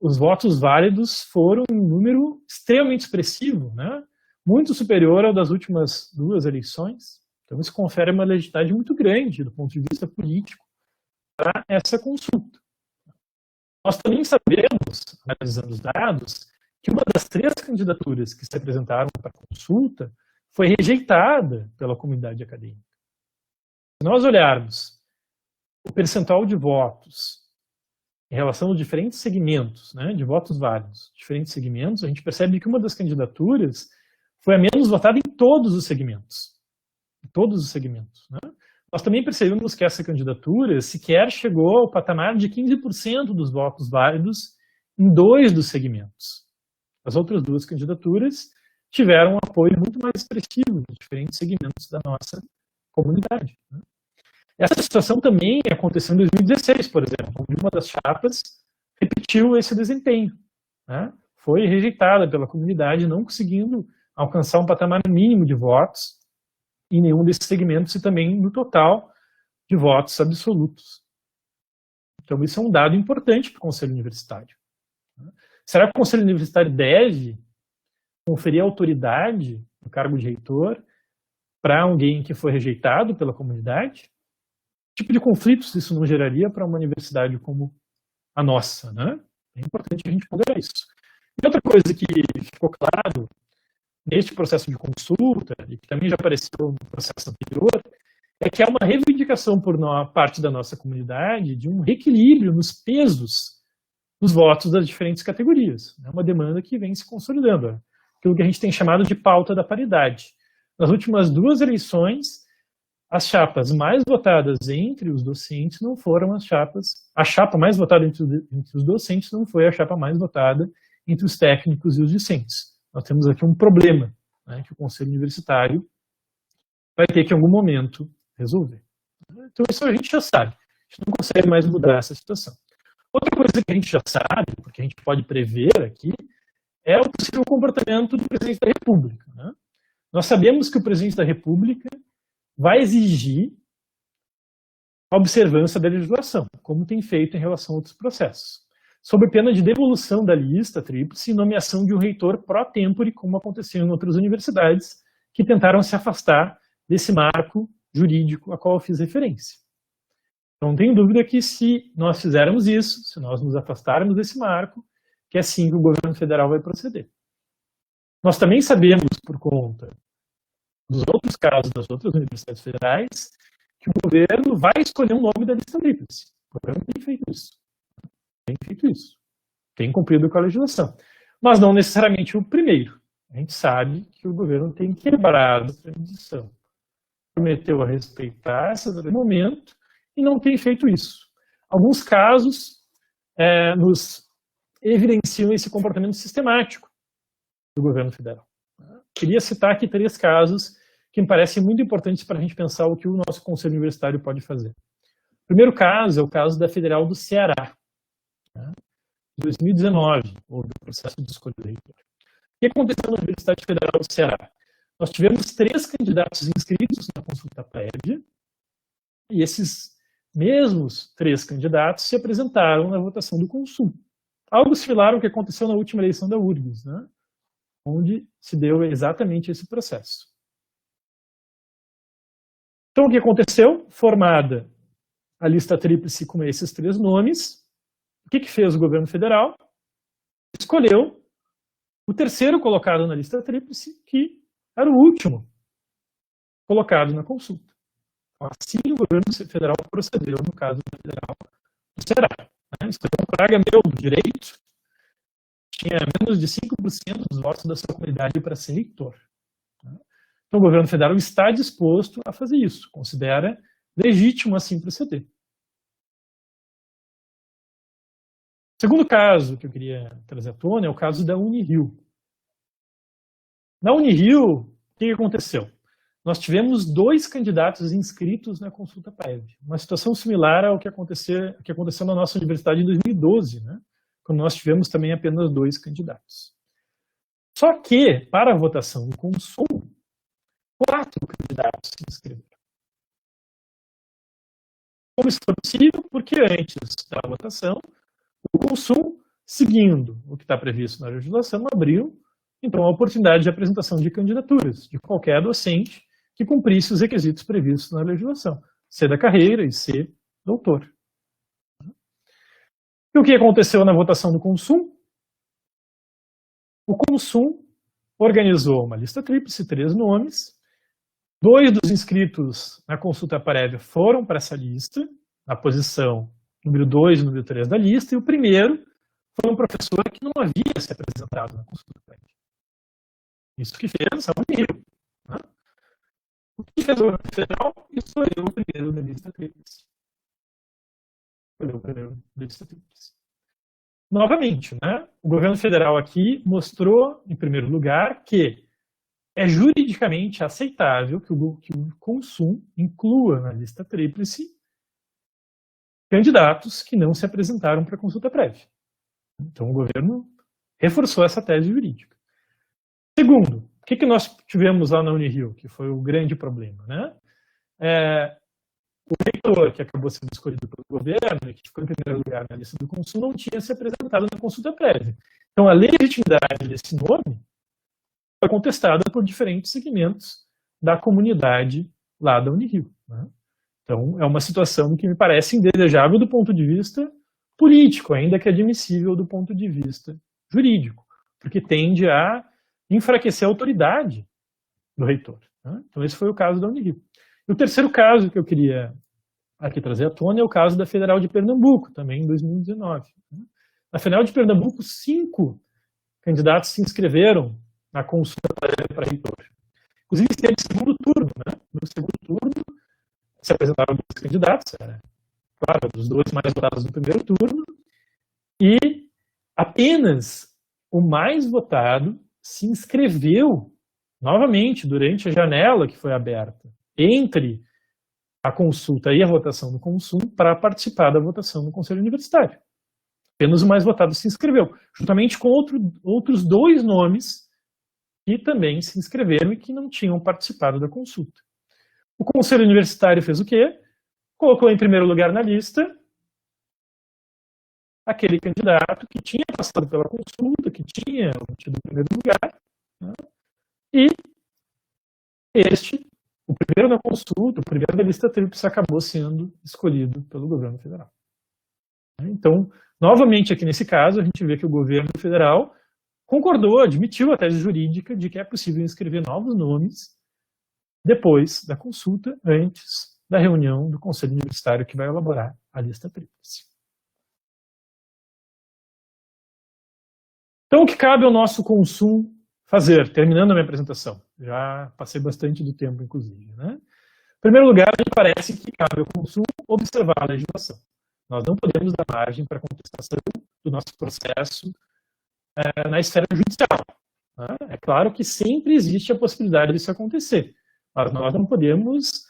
os votos válidos foram um número extremamente expressivo, né? Muito superior ao das últimas 2 eleições. Então, isso confere uma legitimidade muito grande do ponto de vista político para essa consulta. Nós também sabemos, analisando os dados, que uma das 3 candidaturas que se apresentaram para a consulta foi rejeitada pela comunidade acadêmica. Se nós olharmos o percentual de votos em relação aos diferentes segmentos, né, de votos válidos, diferentes segmentos, a gente percebe que uma das candidaturas foi a menos votada em todos os segmentos. Em todos os segmentos, né? Nós também percebemos que essa candidatura sequer chegou ao patamar de 15% dos votos válidos em 2 dos segmentos. As outras 2 candidaturas tiveram um apoio muito mais expressivo em diferentes segmentos da nossa comunidade, né? Essa situação também aconteceu em 2016, por exemplo, onde uma das chapas repetiu esse desempenho, né? Foi rejeitada pela comunidade, não conseguindo alcançar um patamar mínimo de votos em nenhum desses segmentos e também no total de votos absolutos. Então, isso é um dado importante para o Conselho Universitário. Será que o Conselho Universitário deve conferir autoridade no cargo de reitor para alguém que foi rejeitado pela comunidade? Que tipo de conflitos isso não geraria para uma universidade como a nossa, né? É importante a gente ponderar isso. E outra coisa que ficou claro neste processo de consulta, e que também já apareceu no processo anterior, é que há uma reivindicação por parte da nossa comunidade de um reequilíbrio nos pesos dos votos das diferentes categorias. É uma demanda que vem se consolidando, aquilo que a gente tem chamado de pauta da paridade. Nas últimas 2 eleições, as chapas mais votadas entre os docentes não foram as chapas... A chapa mais votada entre os docentes não foi a chapa mais votada entre os técnicos e os discentes. Nós temos aqui um problema, né, que o Conselho Universitário vai ter que, em algum momento, resolver. Então, isso a gente já sabe. A gente não consegue mais mudar essa situação. Outra coisa que a gente já sabe, porque a gente pode prever aqui, é o possível comportamento do presidente da República, né? Nós sabemos que o presidente da República vai exigir a observância da legislação, como tem feito em relação a outros processos, sob pena de devolução da lista tríplice e nomeação de um reitor pró tempore, como aconteceu em outras universidades, que tentaram se afastar desse marco jurídico a qual eu fiz referência. Então, não tenho dúvida que se nós fizermos isso, se nós nos afastarmos desse marco, que é assim que o governo federal vai proceder. Nós também sabemos, por conta dos outros casos das outras universidades federais, que o governo vai escolher um nome da lista tríplice. O governo tem feito isso. Tem cumprido com a legislação. Mas não necessariamente o primeiro. A gente sabe que o governo tem quebrado a tradição. Prometeu a respeitar esse momento e não tem feito isso. Alguns casos nos evidenciam esse comportamento sistemático do governo federal. Queria citar aqui 3 casos que me parecem muito importantes para a gente pensar o que o nosso Conselho Universitário pode fazer. O primeiro caso é o caso da Federal do Ceará. Em 2019, houve o processo de escolha do reitor. O que aconteceu na Universidade Federal do Ceará? Nós tivemos 3 candidatos inscritos na consulta prévia, e esses mesmos 3 candidatos se apresentaram na votação do Consul. Algo similar ao que aconteceu na última eleição da URGS, né? Onde se deu exatamente esse processo. Então, o que aconteceu? Formada a lista tríplice com esses 3 nomes, o que fez o governo federal? Escolheu o terceiro colocado na lista tríplice, que era o último colocado na consulta. Assim, o governo federal procedeu no caso da Federal do Ceará. Escolheu um colega meu do direito, tinha menos de 5% dos votos da sua comunidade para ser reitor. Então, Então, o governo federal está disposto a fazer isso, considera legítimo assim proceder. O segundo caso que eu queria trazer à tona é o caso da Unirio. Na Unirio, o que aconteceu? Nós tivemos 2 candidatos inscritos na consulta prévia. Uma situação similar ao que aconteceu na nossa universidade em 2012, né? Quando nós tivemos também apenas 2 candidatos. Só que, para a votação do Consul, 4 candidatos se inscreveram. Como isso foi possível? Porque antes da votação, o Consul, seguindo o que está previsto na legislação, abriu, então, a oportunidade de apresentação de candidaturas de qualquer docente que cumprisse os requisitos previstos na legislação, C da carreira e C doutor. E o que aconteceu na votação do Consul? O Consul organizou uma lista tríplice, 3 nomes. 2 dos inscritos na consulta prévia foram para essa lista, na posição número 2 e número 3 da lista, e o primeiro foi um professor que não havia se apresentado na consulta prévia. Isso que fez a Unirio. Né? O que fez o governo federal? Escolheu o primeiro da lista tríplice. Novamente, né? O governo federal aqui mostrou, em primeiro lugar, que é juridicamente aceitável que o Consul inclua na lista tríplice candidatos que não se apresentaram para a consulta prévia. Então, o governo reforçou essa tese jurídica. Segundo, o que nós tivemos lá na Unirio, que foi o grande problema, né? O reitor, que acabou sendo escolhido pelo governo, e que ficou em primeiro lugar na lista do Consul, não tinha se apresentado na consulta prévia. Então, a legitimidade desse nome foi contestada por diferentes segmentos da comunidade lá da Unirio. Né? Então, é uma situação que me parece indesejável do ponto de vista político, ainda que admissível do ponto de vista jurídico, porque tende a enfraquecer a autoridade do reitor. Né? Então, esse foi o caso da Unirio. E o terceiro caso que eu queria aqui trazer à tona é o caso da Federal de Pernambuco, também em 2019. Na Federal de Pernambuco, 5 candidatos se inscreveram na consulta para reitor. Inclusive, teve segundo turno. Né? No segundo turno, se apresentaram 2 candidatos, claro, os 2 mais votados no primeiro turno, e apenas o mais votado se inscreveu novamente durante a janela que foi aberta entre a consulta e a votação do Consul para participar da votação no Conselho Universitário. Apenas o mais votado se inscreveu, juntamente com outros 2 nomes que também se inscreveram e que não tinham participado da consulta. O Conselho Universitário fez o quê? Colocou em primeiro lugar na lista aquele candidato que tinha passado pela consulta, que tinha obtido o primeiro lugar, né? E o primeiro da consulta, o primeiro da lista tríplice, acabou sendo escolhido pelo governo federal. Então, novamente aqui nesse caso, a gente vê que o governo federal concordou, admitiu a tese jurídica de que é possível inscrever novos nomes depois da consulta, antes da reunião do Conselho Universitário que vai elaborar a lista tríplice. Então, o que cabe ao nosso Consul fazer, terminando a minha apresentação? Já passei bastante do tempo, inclusive. Né? Em primeiro lugar, me parece que cabe ao Consul observar a legislação. Nós não podemos dar margem para a contestação do nosso processo na esfera judicial. Né? É claro que sempre existe a possibilidade disso acontecer, mas nós não podemos,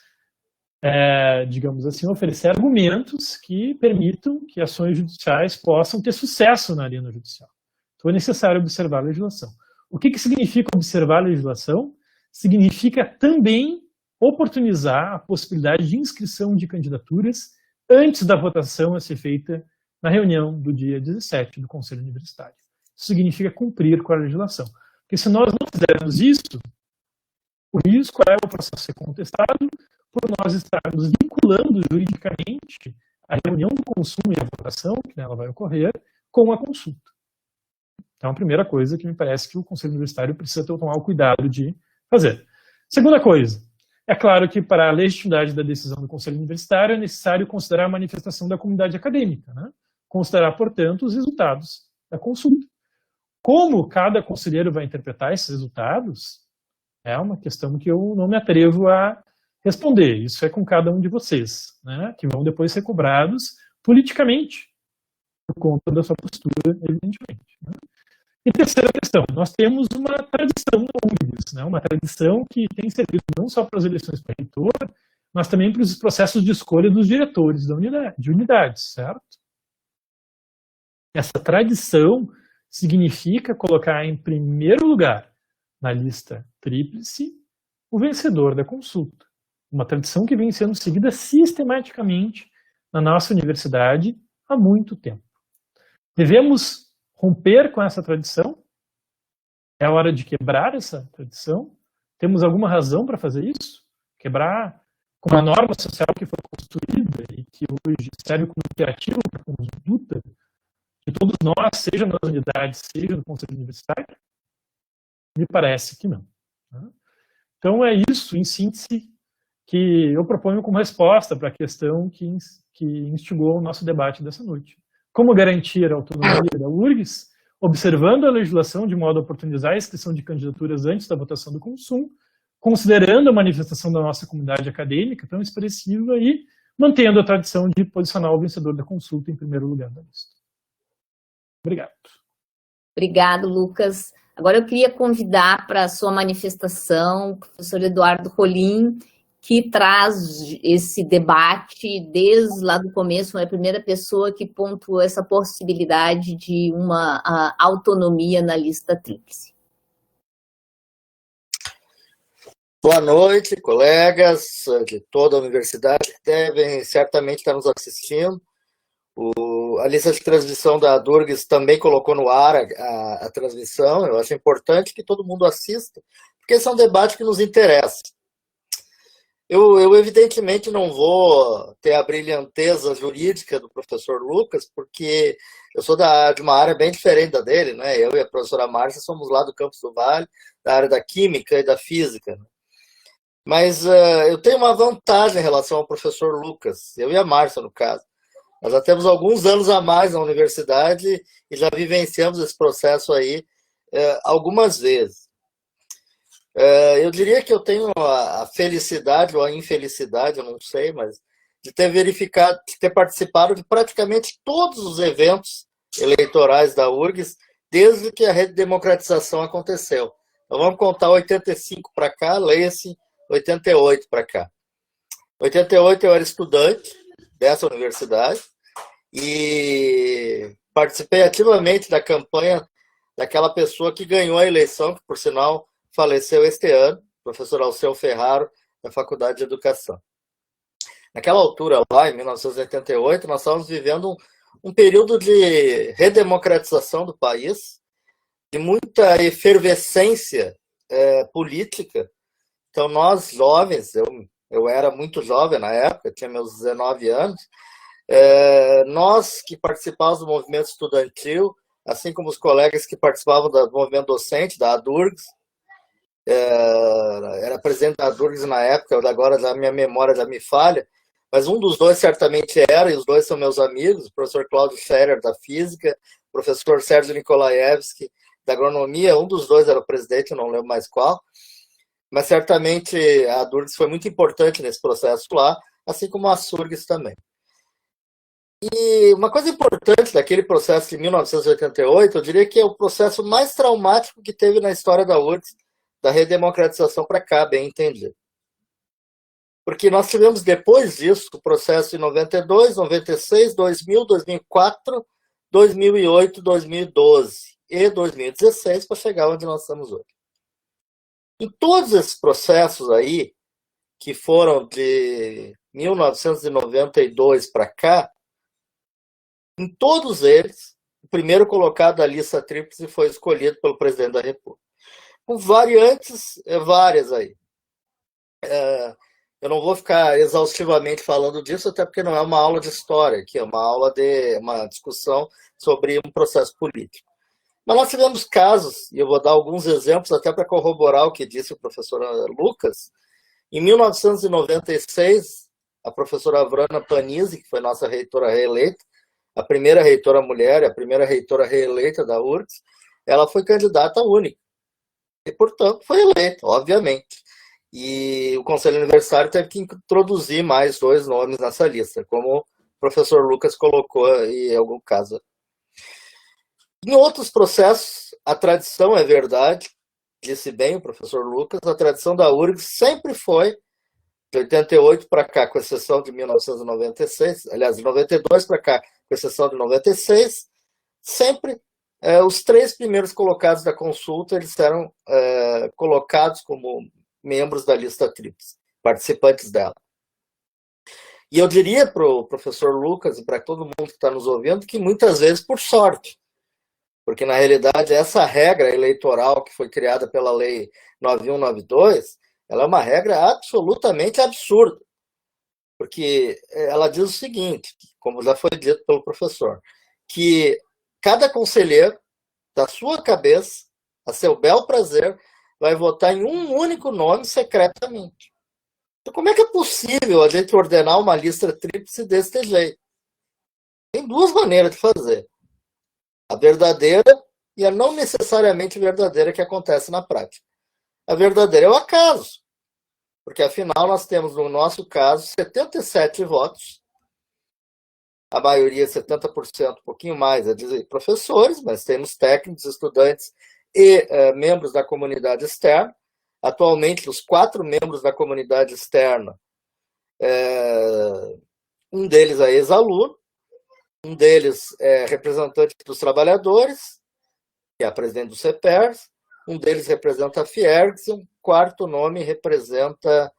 digamos assim, oferecer argumentos que permitam que ações judiciais possam ter sucesso na arena judicial. Então é necessário observar a legislação. O que significa observar a legislação? Significa também oportunizar a possibilidade de inscrição de candidaturas antes da votação a ser feita na reunião do dia 17 do Conselho Universitário. Isso significa cumprir com a legislação. Porque se nós não fizermos isso, o risco é o processo ser contestado por nós estarmos vinculando juridicamente a reunião do consumo e a votação, que nela vai ocorrer, com a consulta. Então, a primeira coisa que me parece que o Conselho Universitário precisa tomar o cuidado de fazer. Segunda coisa, é claro que para a legitimidade da decisão do Conselho Universitário é necessário considerar a manifestação da comunidade acadêmica, né? Considerar, portanto, os resultados da consulta. Como cada conselheiro vai interpretar esses resultados, É uma questão que eu não me atrevo a responder. Isso é com cada um de vocês, né, que vão depois ser cobrados politicamente por conta da sua postura, evidentemente. Né? E terceira questão, nós temos uma tradição na URGS, né, uma tradição que tem servido não só para as eleições para reitor, mas também para os processos de escolha dos diretores de unidades, certo? Essa tradição significa colocar em primeiro lugar na lista tríplice o vencedor da consulta. Uma tradição que vem sendo seguida sistematicamente na nossa universidade há muito tempo. Devemos romper com essa tradição? É a hora de quebrar essa tradição? Temos alguma razão para fazer isso? Quebrar com uma norma social que foi construída e que hoje serve como imperativo para a conduta de todos nós, seja nas unidades, seja no conselho universitário? Me parece que não. Então é isso, em síntese, que eu proponho como resposta para a questão que instigou o nosso debate dessa noite. Como garantir a autonomia da URGS, observando a legislação de modo a oportunizar a inscrição de candidaturas antes da votação do consumo, considerando a manifestação da nossa comunidade acadêmica tão expressiva e mantendo a tradição de posicionar o vencedor da consulta em primeiro lugar da lista. Obrigado. Obrigado, Lucas. Agora eu queria convidar para a sua manifestação o professor Eduardo Rolim, que traz esse debate desde lá do começo, foi a primeira pessoa que pontuou essa possibilidade de uma autonomia na lista tríplice. Boa noite, colegas de toda a universidade que devem certamente estar nos assistindo. A lista de transmissão da Durgs também colocou no ar a transmissão. Eu acho importante que todo mundo assista, porque esse é um debate que nos interessa. Eu evidentemente não vou ter a brilhanteza jurídica do professor Lucas, porque eu sou de uma área bem diferente da dele, né? Eu e a professora Márcia somos lá do Campus do Vale, da área da Química e da Física. Mas eu tenho uma vantagem em relação ao professor Lucas, eu e a Márcia, no caso. Nós já temos alguns anos a mais na universidade e já vivenciamos esse processo aí algumas vezes. Eu diria que eu tenho a felicidade ou a infelicidade, eu não sei, mas de ter verificado, de ter participado de praticamente todos os eventos eleitorais da URGS desde que a redemocratização aconteceu. Então vamos contar 85 para cá, leia-se 88 para cá. 88 eu era estudante dessa universidade e participei ativamente da campanha daquela pessoa que ganhou a eleição, que por sinal faleceu este ano, professor Alceu Ferraro, da Faculdade de Educação. Naquela altura lá, em 1988, nós estávamos vivendo um período de redemocratização do país, de muita efervescência política. Então nós, jovens, eu era muito jovem na época, tinha meus 19 anos, nós que participávamos do movimento estudantil, assim como os colegas que participavam do movimento docente, da ADURGS, era presidente da ADURGS na época, agora a minha memória já me falha, mas um dos dois certamente era, e os dois são meus amigos, o professor Cláudio Scherer, da Física, o professor Sérgio Nikolaevski, da Agronomia, um dos dois era o presidente, eu não lembro mais qual, mas certamente a ADURGS foi muito importante nesse processo lá, assim como a SURGS também. E uma coisa importante daquele processo de 1988, eu diria que é o processo mais traumático que teve na história da URGS, da redemocratização para cá, bem entendido. Porque nós tivemos depois disso o processo de 92, 96, 2000, 2004, 2008, 2012 e 2016 para chegar onde nós estamos hoje. Em todos esses processos aí, que foram de 1992 para cá, em todos eles, o primeiro colocado da lista tríplice foi escolhido pelo presidente da República. Com variantes várias aí. Eu não vou ficar exaustivamente falando disso, até porque não é uma aula de história, aqui é uma discussão sobre um processo político. Mas nós tivemos casos, e eu vou dar alguns exemplos até para corroborar o que disse o professor Lucas. Em 1996, a professora Vrana Panizzi, que foi nossa reitora reeleita, a primeira reitora mulher, a primeira reitora reeleita da URGS, ela foi candidata única. e, portanto, foi eleito, obviamente. E o Conselho Universitário teve que introduzir mais 2 nomes nessa lista, como o professor Lucas colocou em algum caso. Em outros processos, a tradição, é verdade, disse bem o professor Lucas, a tradição da URGS sempre foi, de 88 para cá, com exceção de 1996, aliás, de 92 para cá, com exceção de 96, sempre os 3 primeiros colocados da consulta, eles eram colocados como membros da lista tríplice, participantes dela. E eu diria para o professor Lucas e para todo mundo que está nos ouvindo que muitas vezes por sorte, porque na realidade essa regra eleitoral que foi criada pela lei 9192, ela é uma regra absolutamente absurda, porque ela diz o seguinte, como já foi dito pelo professor, que cada conselheiro, da sua cabeça, a seu bel prazer, vai votar em um único nome secretamente. Então, como é que é possível a gente ordenar uma lista tríplice desse jeito? Tem 2 maneiras de fazer. A verdadeira e a não necessariamente verdadeira que acontece na prática. A verdadeira é o acaso, porque afinal nós temos, no nosso caso, 77 votos, a maioria, 70%, um pouquinho mais, é de professores, mas temos técnicos, estudantes e membros da comunidade externa. Atualmente, os 4 membros da comunidade externa, um deles é ex-aluno, um deles é representante dos trabalhadores, que é a presidente do CEPERS, um deles representa a Fiergs, e um 4º nome representa,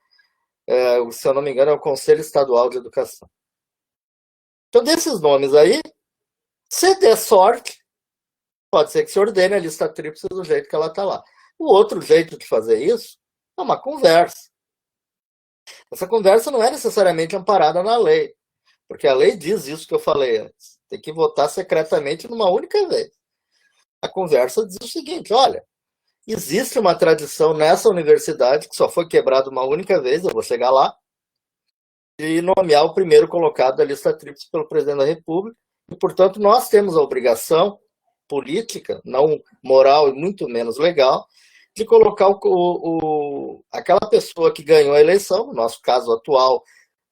se eu não me engano, é o Conselho Estadual de Educação. Então, desses nomes aí, se der sorte, pode ser que se ordene a lista tríplice do jeito que ela está lá. O outro jeito de fazer isso é uma conversa. Essa conversa não é necessariamente amparada na lei, porque a lei diz isso que eu falei antes. Tem que votar secretamente numa única vez. A conversa diz o seguinte, olha, existe uma tradição nessa universidade, que só foi quebrada uma única vez, eu vou chegar lá, de nomear o primeiro colocado da lista tríplice pelo presidente da República, e, portanto, nós temos a obrigação política, não moral e muito menos legal, de colocar aquela pessoa que ganhou a eleição, no nosso caso atual,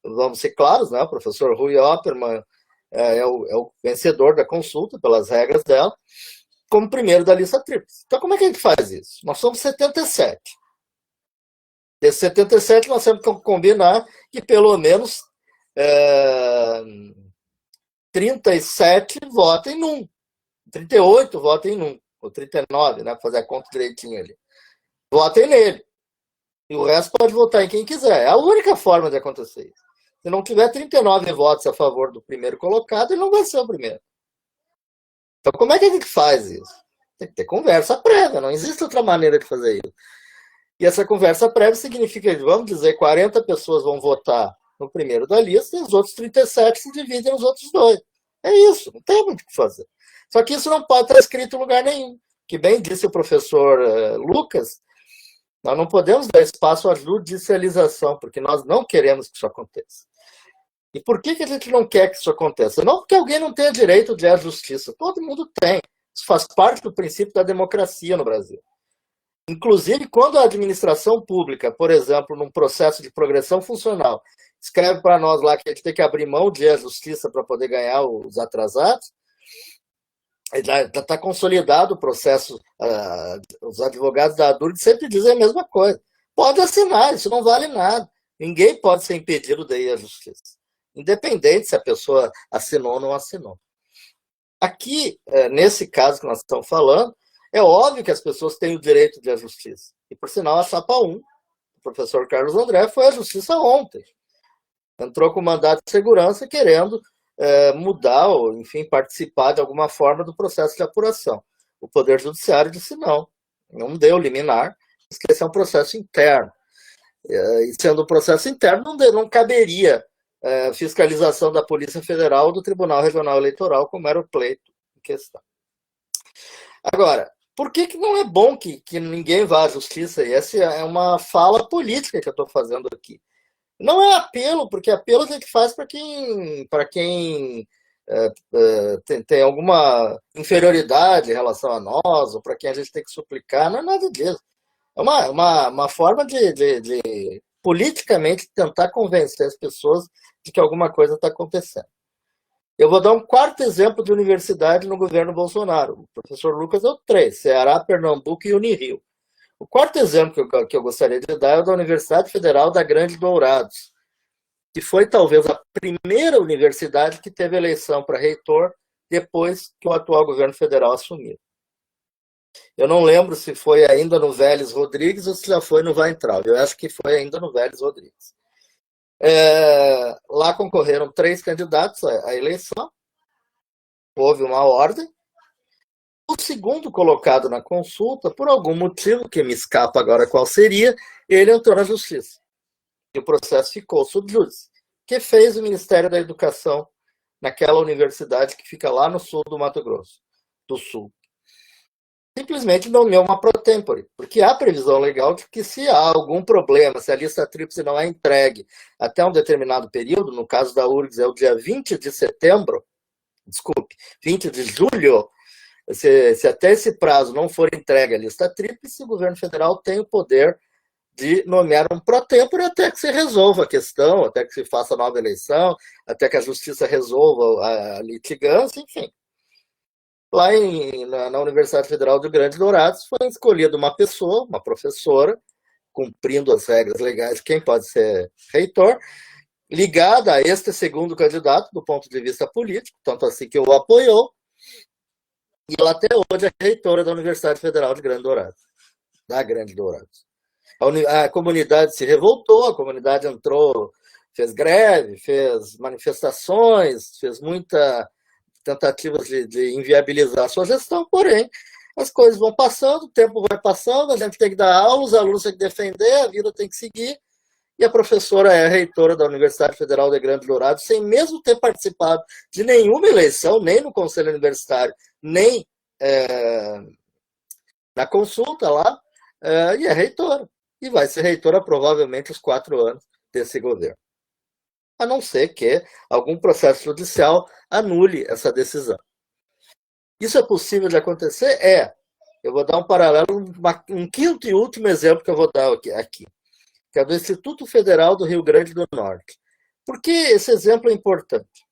vamos ser claros, né? O professor Rui Oppermann é o vencedor da consulta, pelas regras dela, como primeiro da lista tríplice. Então, como é que a gente faz isso? Nós somos 77. Desses 77, nós temos que combinar que pelo menos 37 votem num, 38 votem num, ou 39, né? Para fazer a conta direitinho ali. Votem nele. E o resto pode votar em quem quiser. É a única forma de acontecer isso. Se não tiver 39 votos a favor do primeiro colocado, ele não vai ser o primeiro. Então, como é que a gente faz isso? Tem que ter conversa prévia, não existe outra maneira de fazer isso. E essa conversa prévia significa que, vamos dizer, 40 pessoas vão votar no primeiro da lista e os outros 37 se dividem nos outros 2. É isso, não tem muito o que fazer. Só que isso não pode estar escrito em lugar nenhum. Que bem disse o professor Lucas, nós não podemos dar espaço à judicialização, porque nós não queremos que isso aconteça. E por que a gente não quer que isso aconteça? Não porque alguém não tenha direito de ir à justiça. Todo mundo tem. Isso faz parte do princípio da democracia no Brasil. Inclusive, quando a administração pública, por exemplo, num processo de progressão funcional, escreve para nós lá que a gente tem que abrir mão de ir à justiça para poder ganhar os atrasados, já está consolidado o processo. Os advogados da ADURG sempre dizem a mesma coisa. Pode assinar, isso não vale nada. Ninguém pode ser impedido de ir à justiça, independente se a pessoa assinou ou não assinou. Aqui, nesse caso que nós estamos falando, é óbvio que as pessoas têm o direito de ir à justiça. E, por sinal, a Chapa 1, o professor Carlos André, foi à justiça ontem. Entrou com mandato de segurança querendo mudar ou, enfim, participar de alguma forma do processo de apuração. O Poder Judiciário disse não deu liminar, diz que esse é um processo interno. E sendo um processo interno, não caberia fiscalização da Polícia Federal ou do Tribunal Regional Eleitoral, como era o pleito em questão. Agora, por que não é bom que ninguém vá à justiça? E essa é uma fala política que eu estou fazendo aqui. Não é apelo, porque apelo a gente faz para quem tem alguma inferioridade em relação a nós, ou para quem a gente tem que suplicar, não é nada disso. É uma forma de politicamente tentar convencer as pessoas de que alguma coisa está acontecendo. Eu vou dar um quarto exemplo de universidade no governo Bolsonaro. O professor Lucas deu 3, Ceará, Pernambuco e Unirio. O quarto exemplo que eu gostaria de dar é o da Universidade Federal da Grande Dourados, que foi talvez a primeira universidade que teve eleição para reitor depois que o atual governo federal assumiu. Eu não lembro se foi ainda no Vélez Rodrigues ou se já foi no Weintraub. Eu acho que foi ainda no Vélez Rodrigues. Lá concorreram 3 candidatos à eleição. Houve uma ordem. O segundo colocado na consulta, por algum motivo, que me escapa agora qual seria, ele entrou na justiça. E o processo ficou sob júdice. O que fez o Ministério da Educação naquela universidade que fica lá no sul do Mato Grosso do Sul? Simplesmente nomeou uma pro tempore, porque há previsão legal de que se há algum problema, se a lista tríplice não é entregue até um determinado período, no caso da URGS é o dia 20 de setembro, 20 de julho, se até esse prazo não for entregue a lista tríplice, o governo federal tem o poder de nomear um pro tempore até que se resolva a questão, até que se faça nova eleição, até que a justiça resolva a litigância, enfim. Lá na Universidade Federal do Rio Grande do Norte foi escolhida uma pessoa, uma professora, cumprindo as regras legais de quem pode ser reitor, ligada a este segundo candidato do ponto de vista político, tanto assim que o apoiou, e ela até hoje é reitora da Universidade Federal de Grande Dourados, da Grande Dourados. A comunidade se revoltou, a comunidade entrou, fez greve, fez manifestações, fez muita tentativas de inviabilizar a sua gestão, porém, as coisas vão passando, o tempo vai passando, a gente tem que dar aula, os alunos têm que defender, a vida tem que seguir, e a professora é a reitora da Universidade Federal de Grande Dourados, sem mesmo ter participado de nenhuma eleição, nem no Conselho Universitário, nem na consulta lá, e é reitora. E vai ser reitora provavelmente os 4 anos desse governo. A não ser que algum processo judicial anule essa decisão. Isso é possível de acontecer? Eu vou dar um paralelo, um quinto e último exemplo que eu vou dar aqui, que é do Instituto Federal do Rio Grande do Norte. Por que esse exemplo é importante?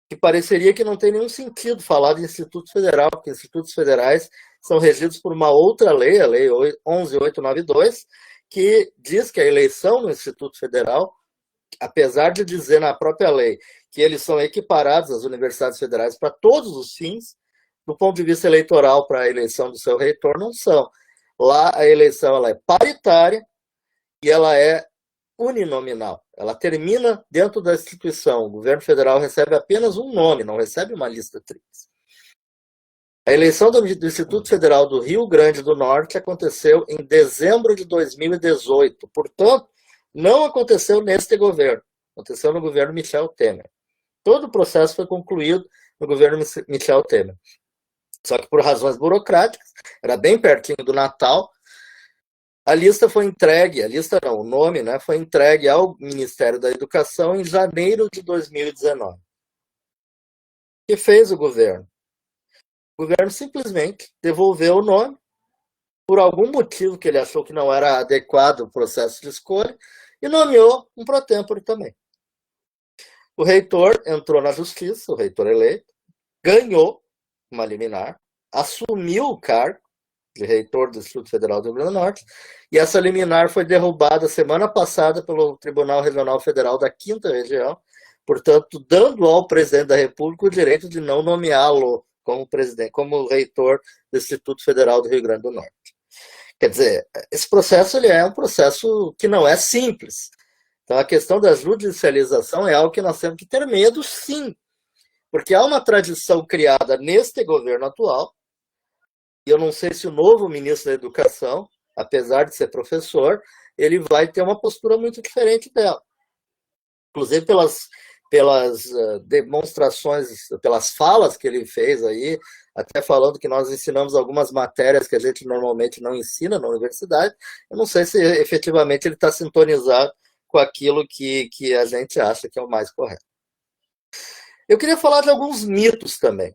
Que pareceria que não tem nenhum sentido falar de Instituto Federal, porque institutos federais são regidos por uma outra lei, a Lei 11.892, que diz que a eleição no Instituto Federal, apesar de dizer na própria lei que eles são equiparados às universidades federais para todos os fins, do ponto de vista eleitoral para a eleição do seu reitor, não são. Lá a eleição ela é paritária e ela é uninominal. Ela termina dentro da instituição. O governo federal recebe apenas um nome, não recebe uma lista tríplice. A eleição do Instituto Federal do Rio Grande do Norte aconteceu em dezembro de 2018. Portanto, não aconteceu neste governo. Aconteceu no governo Michel Temer. Todo o processo foi concluído no governo Michel Temer. Só que por razões burocráticas, era bem pertinho do Natal, a lista foi entregue, o nome, né, foi entregue ao Ministério da Educação em janeiro de 2019. O que fez o governo? O governo simplesmente devolveu o nome, por algum motivo que ele achou que não era adequado o processo de escolha, e nomeou um pro tempore também. O reitor entrou na justiça, o reitor eleito, ganhou uma liminar, assumiu o cargo de reitor do Instituto Federal do Rio Grande do Norte, e essa liminar foi derrubada semana passada pelo Tribunal Regional Federal da 5ª Região, portanto, dando ao presidente da República o direito de não nomeá-lo como reitor do Instituto Federal do Rio Grande do Norte. Quer dizer, esse processo ele é um processo que não é simples. Então, a questão da judicialização é algo que nós temos que ter medo, sim, porque há uma tradição criada neste governo atual, e eu não sei se o novo ministro da Educação, apesar de ser professor, ele vai ter uma postura muito diferente dela. Inclusive pelas demonstrações, pelas falas que ele fez aí, até falando que nós ensinamos algumas matérias que a gente normalmente não ensina na universidade, eu não sei se efetivamente ele está sintonizado com aquilo que a gente acha que é o mais correto. Eu queria falar de alguns mitos também.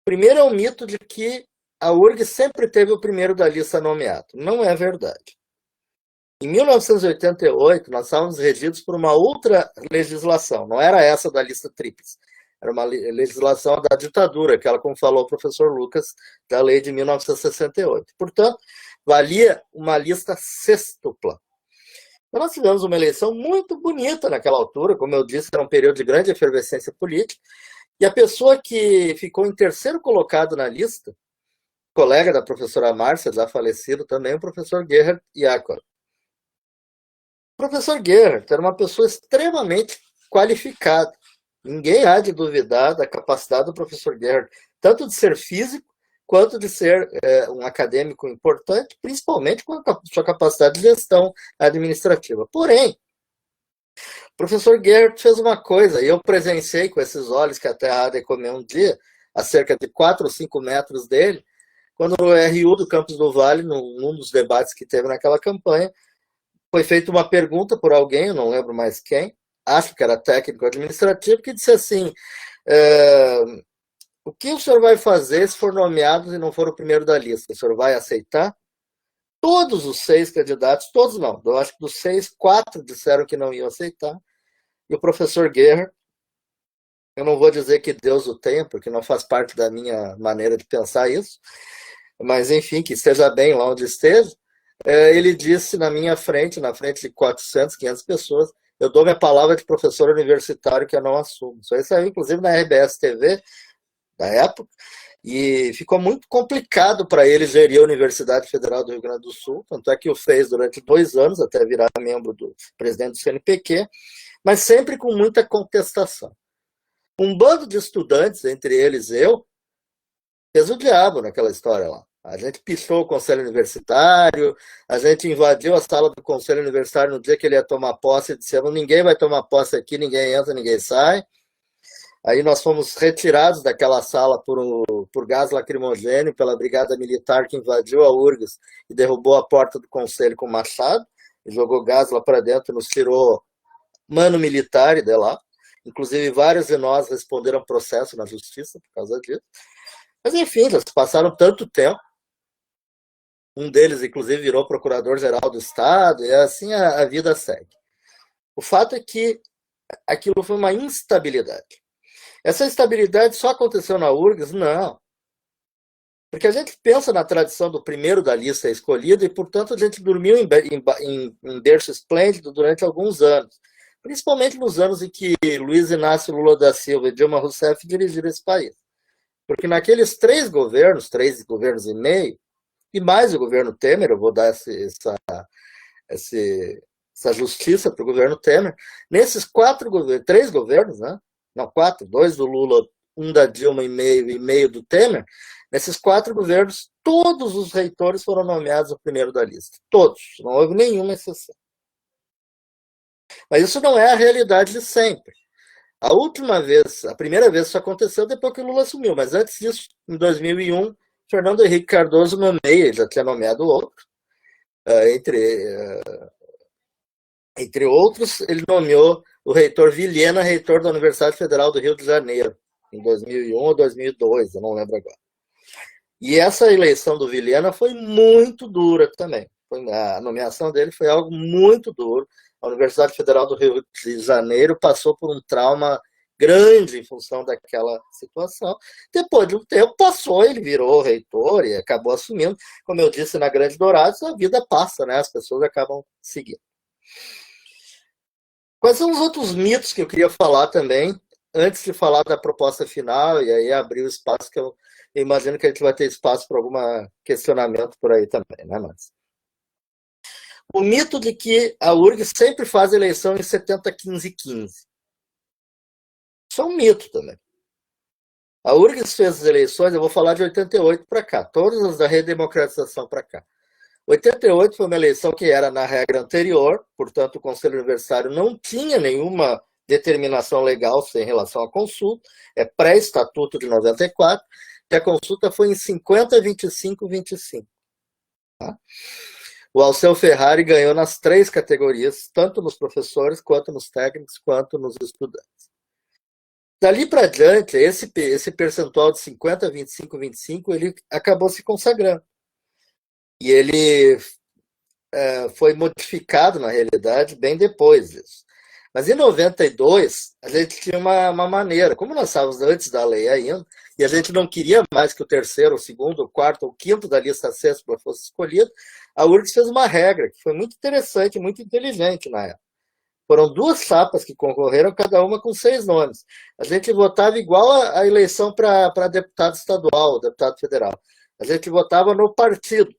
Primeiro é o mito de que a URGS sempre teve o primeiro da lista nomeado. Não é verdade. Em 1988, nós estávamos regidos por uma outra legislação, não era essa da lista tríplice, era uma legislação da ditadura, aquela, como falou o professor Lucas, da lei de 1968. Portanto, valia uma lista sextupla. Então, nós tivemos uma eleição muito bonita naquela altura, como eu disse, era um período de grande efervescência política, e a pessoa que ficou em terceiro colocado na lista, colega da professora Márcia, já falecido também, o professor Gerhard Jacob. O professor Gerhard era uma pessoa extremamente qualificada. Ninguém há de duvidar da capacidade do professor Gerhard, tanto de ser físico, quanto de ser um acadêmico importante, principalmente com a sua capacidade de gestão administrativa. Porém, o professor Gerhard fez uma coisa, e eu presenciei com esses olhos que até há de comer um dia, a cerca de 4 ou 5 metros dele, quando no RU do Campos do Vale, num dos debates que teve naquela campanha, foi feita uma pergunta por alguém, eu não lembro mais quem, acho que era técnico administrativo, que disse assim, o que o senhor vai fazer se for nomeado e não for o primeiro da lista? O senhor vai aceitar? Todos os 6 candidatos, todos não, eu acho que dos 6, 4 disseram que não iam aceitar, e o professor Gerhard, eu não vou dizer que Deus o tenha, porque não faz parte da minha maneira de pensar isso, mas enfim, que esteja bem lá onde esteja, ele disse na minha frente, na frente de 400, 500 pessoas, eu dou minha palavra de professor universitário que eu não assumo. Isso aí saiu, inclusive, na RBS TV, da época, e ficou muito complicado para ele gerir a Universidade Federal do Rio Grande do Sul, tanto é que o fez durante 2 anos, até virar membro do presidente do CNPq, mas sempre com muita contestação. Um bando de estudantes, entre eles eu, fez o diabo naquela história lá. A gente pichou o conselho universitário, a gente invadiu a sala do conselho universitário no dia que ele ia tomar posse, e dissemos, ninguém vai tomar posse aqui, ninguém entra, ninguém sai. Aí nós fomos retirados daquela sala por gás lacrimogêneo, pela brigada militar que invadiu a URGS e derrubou a porta do conselho com machado, e jogou gás lá para dentro, nos tirou mano militar e de lá. Inclusive, vários de nós responderam processo na justiça por causa disso. Mas, enfim, já se passaram tanto tempo. Um deles, inclusive, virou procurador-geral do Estado, e assim a vida segue. O fato é que aquilo foi uma instabilidade. Essa instabilidade só aconteceu na URGS? Não. Porque a gente pensa na tradição do primeiro da lista escolhido e, portanto, a gente dormiu em berço esplêndido durante alguns anos. Principalmente nos anos em que Luiz Inácio Lula da Silva e Dilma Rousseff dirigiram esse país. Porque naqueles 3 governos e meio, e mais o governo Temer, eu vou dar essa justiça para o governo Temer, nesses 3 governos, né? Não, 4, 2 do Lula, 1 da Dilma e meio do Temer, nesses 4 governos, todos os reitores foram nomeados no primeiro da lista. Todos, não houve nenhuma exceção. Mas isso não é a realidade de sempre. A primeira vez isso aconteceu depois que o Lula assumiu, mas antes disso, em 2001, Fernando Henrique Cardoso nomeia, já tinha nomeado outro, entre outros, ele nomeou o reitor Vilhena, reitor da Universidade Federal do Rio de Janeiro, em 2001 ou 2002, eu não lembro agora. E essa eleição do Vilhena foi muito dura também. A nomeação dele foi algo muito duro. A Universidade Federal do Rio de Janeiro passou por um trauma grande em função daquela situação. Depois de um tempo, passou, ele virou reitor e acabou assumindo. Como eu disse na Grande Dourados, a vida passa, né? As pessoas acabam seguindo. Quais são os outros mitos que eu queria falar também, antes de falar da proposta final, e aí abrir o espaço que eu imagino que a gente vai ter espaço para algum questionamento por aí também, né, Márcio? O mito de que a URGS sempre faz eleição em 70, 15, 15. Isso é um mito também. A URGS fez as eleições, eu vou falar de 88 para cá, todas as da redemocratização para cá. 88 foi uma eleição que era na regra anterior, portanto o Conselho Universitário não tinha nenhuma determinação legal em relação à consulta, é pré-estatuto de 94, e a consulta foi em 50, 25, 25. Tá? O Alceu Ferrari ganhou nas 3 categorias, tanto nos professores, quanto nos técnicos, quanto nos estudantes. Dali para diante, esse percentual de 50, 25, 25, ele acabou se consagrando. E ele foi modificado, na realidade, bem depois disso. Mas em 92, a gente tinha uma maneira, como nós estávamos antes da lei ainda, e a gente não queria mais que o terceiro, o segundo, o quarto ou o quinto da lista sexta fosse escolhido, a URGS fez uma regra que foi muito interessante, muito inteligente na época. Foram 2 chapas que concorreram, cada uma com 6 nomes. A gente votava igual a eleição para deputado estadual, deputado federal. A gente votava no partido,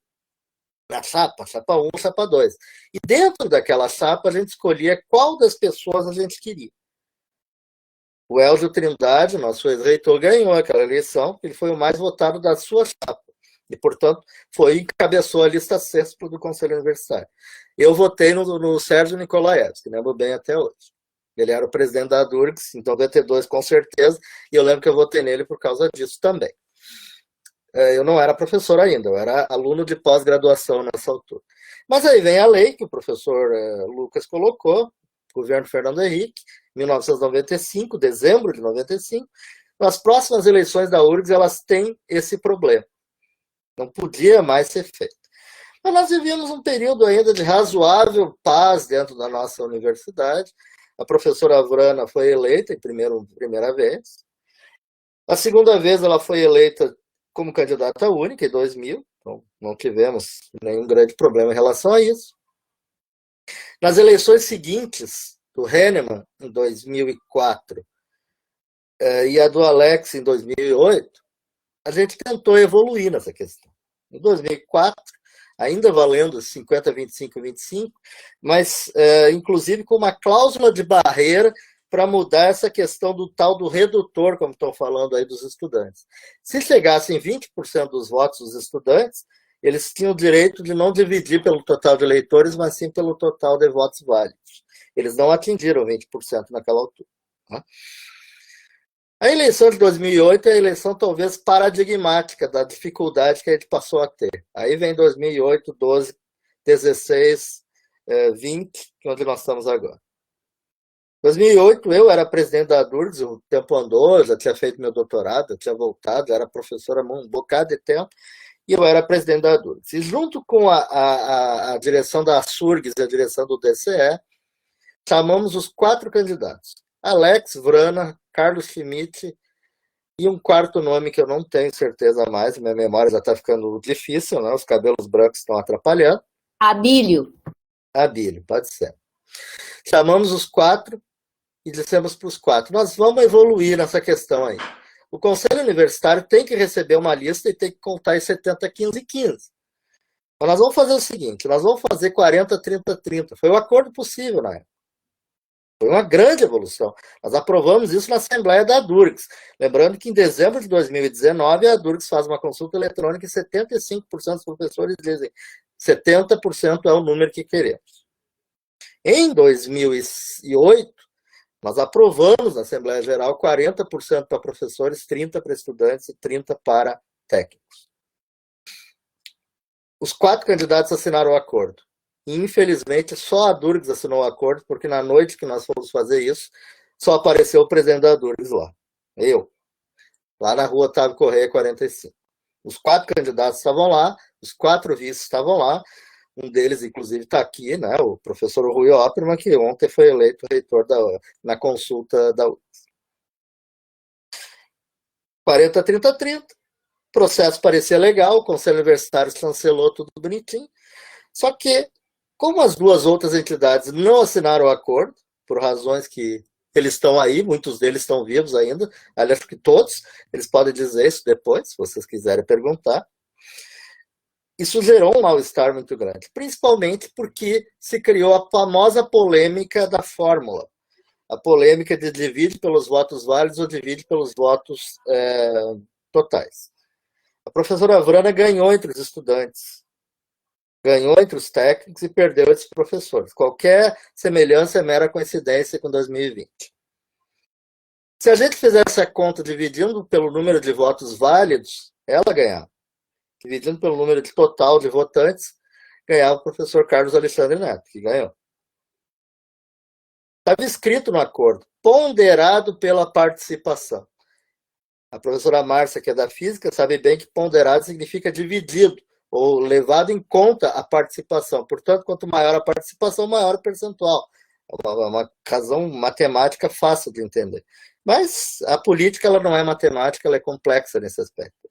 na chapa 1, chapa 2. E dentro daquela chapa, a gente escolhia qual das pessoas a gente queria. O Elgio Trindade, nosso ex-reitor, ganhou aquela eleição, ele foi o mais votado da sua chapa. E, portanto, encabeçou a lista sexta do Conselho Universitário. Eu votei no Sérgio Nikolaevski, lembro bem até hoje. Ele era o presidente da Durgs, em 92, com certeza, e eu lembro que eu votei nele por causa disso também. Eu não era professor ainda, eu era aluno de pós-graduação nessa altura. Mas aí vem a lei que o professor Lucas colocou, governo Fernando Henrique, 1995, dezembro de 95. Nas próximas eleições da URGS, elas têm esse problema. Não podia mais ser feito. Mas nós vivíamos um período ainda de razoável paz dentro da nossa universidade. A professora Vrana foi eleita em primeira vez. A segunda vez ela foi eleita como candidata única, em 2000. Então, não tivemos nenhum grande problema em relação a isso. Nas eleições seguintes, do Henneman, em 2004, e a do Alex, em 2008, a gente tentou evoluir nessa questão. Em 2004, ainda valendo 50, 25, 25, mas inclusive com uma cláusula de barreira para mudar essa questão do tal do redutor, como estão falando aí dos estudantes. Se chegassem 20% dos votos dos estudantes, eles tinham o direito de não dividir pelo total de eleitores, mas sim pelo total de votos válidos. Eles não atingiram 20% naquela altura. Tá? A eleição de 2008 é a eleição talvez paradigmática da dificuldade que a gente passou a ter. Aí vem 2008, 12, 16, 20, onde nós estamos agora. Em 2008, eu era presidente da Durgs, o tempo andou, já tinha feito meu doutorado, tinha voltado, era professora há um bocado de tempo, e eu era presidente da Durgs. E junto com a direção da Surgs e a direção do DCE, chamamos os 4 candidatos. Alex, Vrana, Carlos Schmidt e um quarto nome que eu não tenho certeza mais, minha memória já está ficando difícil, né? Os cabelos brancos estão atrapalhando. Abílio. Abílio, pode ser. Chamamos os 4 e dissemos para os 4, nós vamos evoluir nessa questão aí. O Conselho Universitário tem que receber uma lista e tem que contar em 70, 15, 15. Então nós vamos fazer o seguinte, nós vamos fazer 40, 30, 30. Foi o acordo possível na época. Foi uma grande evolução. Nós aprovamos isso na Assembleia da Durgs. Lembrando que em dezembro de 2019, a Durgs faz uma consulta eletrônica e 75% dos professores dizem 70% é o número que queremos. Em 2008, nós aprovamos na Assembleia Geral 40% para professores, 30% para estudantes e 30% para técnicos. Os 4 candidatos assinaram o acordo. E, infelizmente, só a Durgs assinou o acordo, porque na noite que nós fomos fazer isso, só apareceu o presidente da Durgs lá. Eu. Lá na rua Otávio Correia, 45. Os 4 candidatos estavam lá, os 4 vices estavam lá. Um deles, inclusive, está aqui, né, o professor Rui Opperman, que ontem foi eleito reitor na consulta da URGS. 40, 30, 30. O processo parecia legal, o Conselho Universitário chancelou tudo bonitinho. Só que, como as 2 outras entidades não assinaram o acordo, por razões que eles estão aí, muitos deles estão vivos ainda, aliás, que todos, eles podem dizer isso depois, se vocês quiserem perguntar. Isso gerou um mal-estar muito grande, principalmente porque se criou a famosa polêmica da fórmula. A polêmica de divide pelos votos válidos ou divide pelos votos totais. A professora Vrana ganhou entre os estudantes, ganhou entre os técnicos e perdeu esses professores. Qualquer semelhança é mera coincidência com 2020. Se a gente fizesse a conta dividindo pelo número de votos válidos, ela ganhava. Dividindo pelo número total de votantes, ganhava o professor Carlos Alexandre Neto, que ganhou. Estava escrito no acordo, ponderado pela participação. A professora Márcia, que é da física, sabe bem que ponderado significa dividido, ou levado em conta a participação. Portanto, quanto maior a participação, maior o percentual. É uma razão matemática fácil de entender. Mas a política ela não é matemática, ela é complexa nesse aspecto.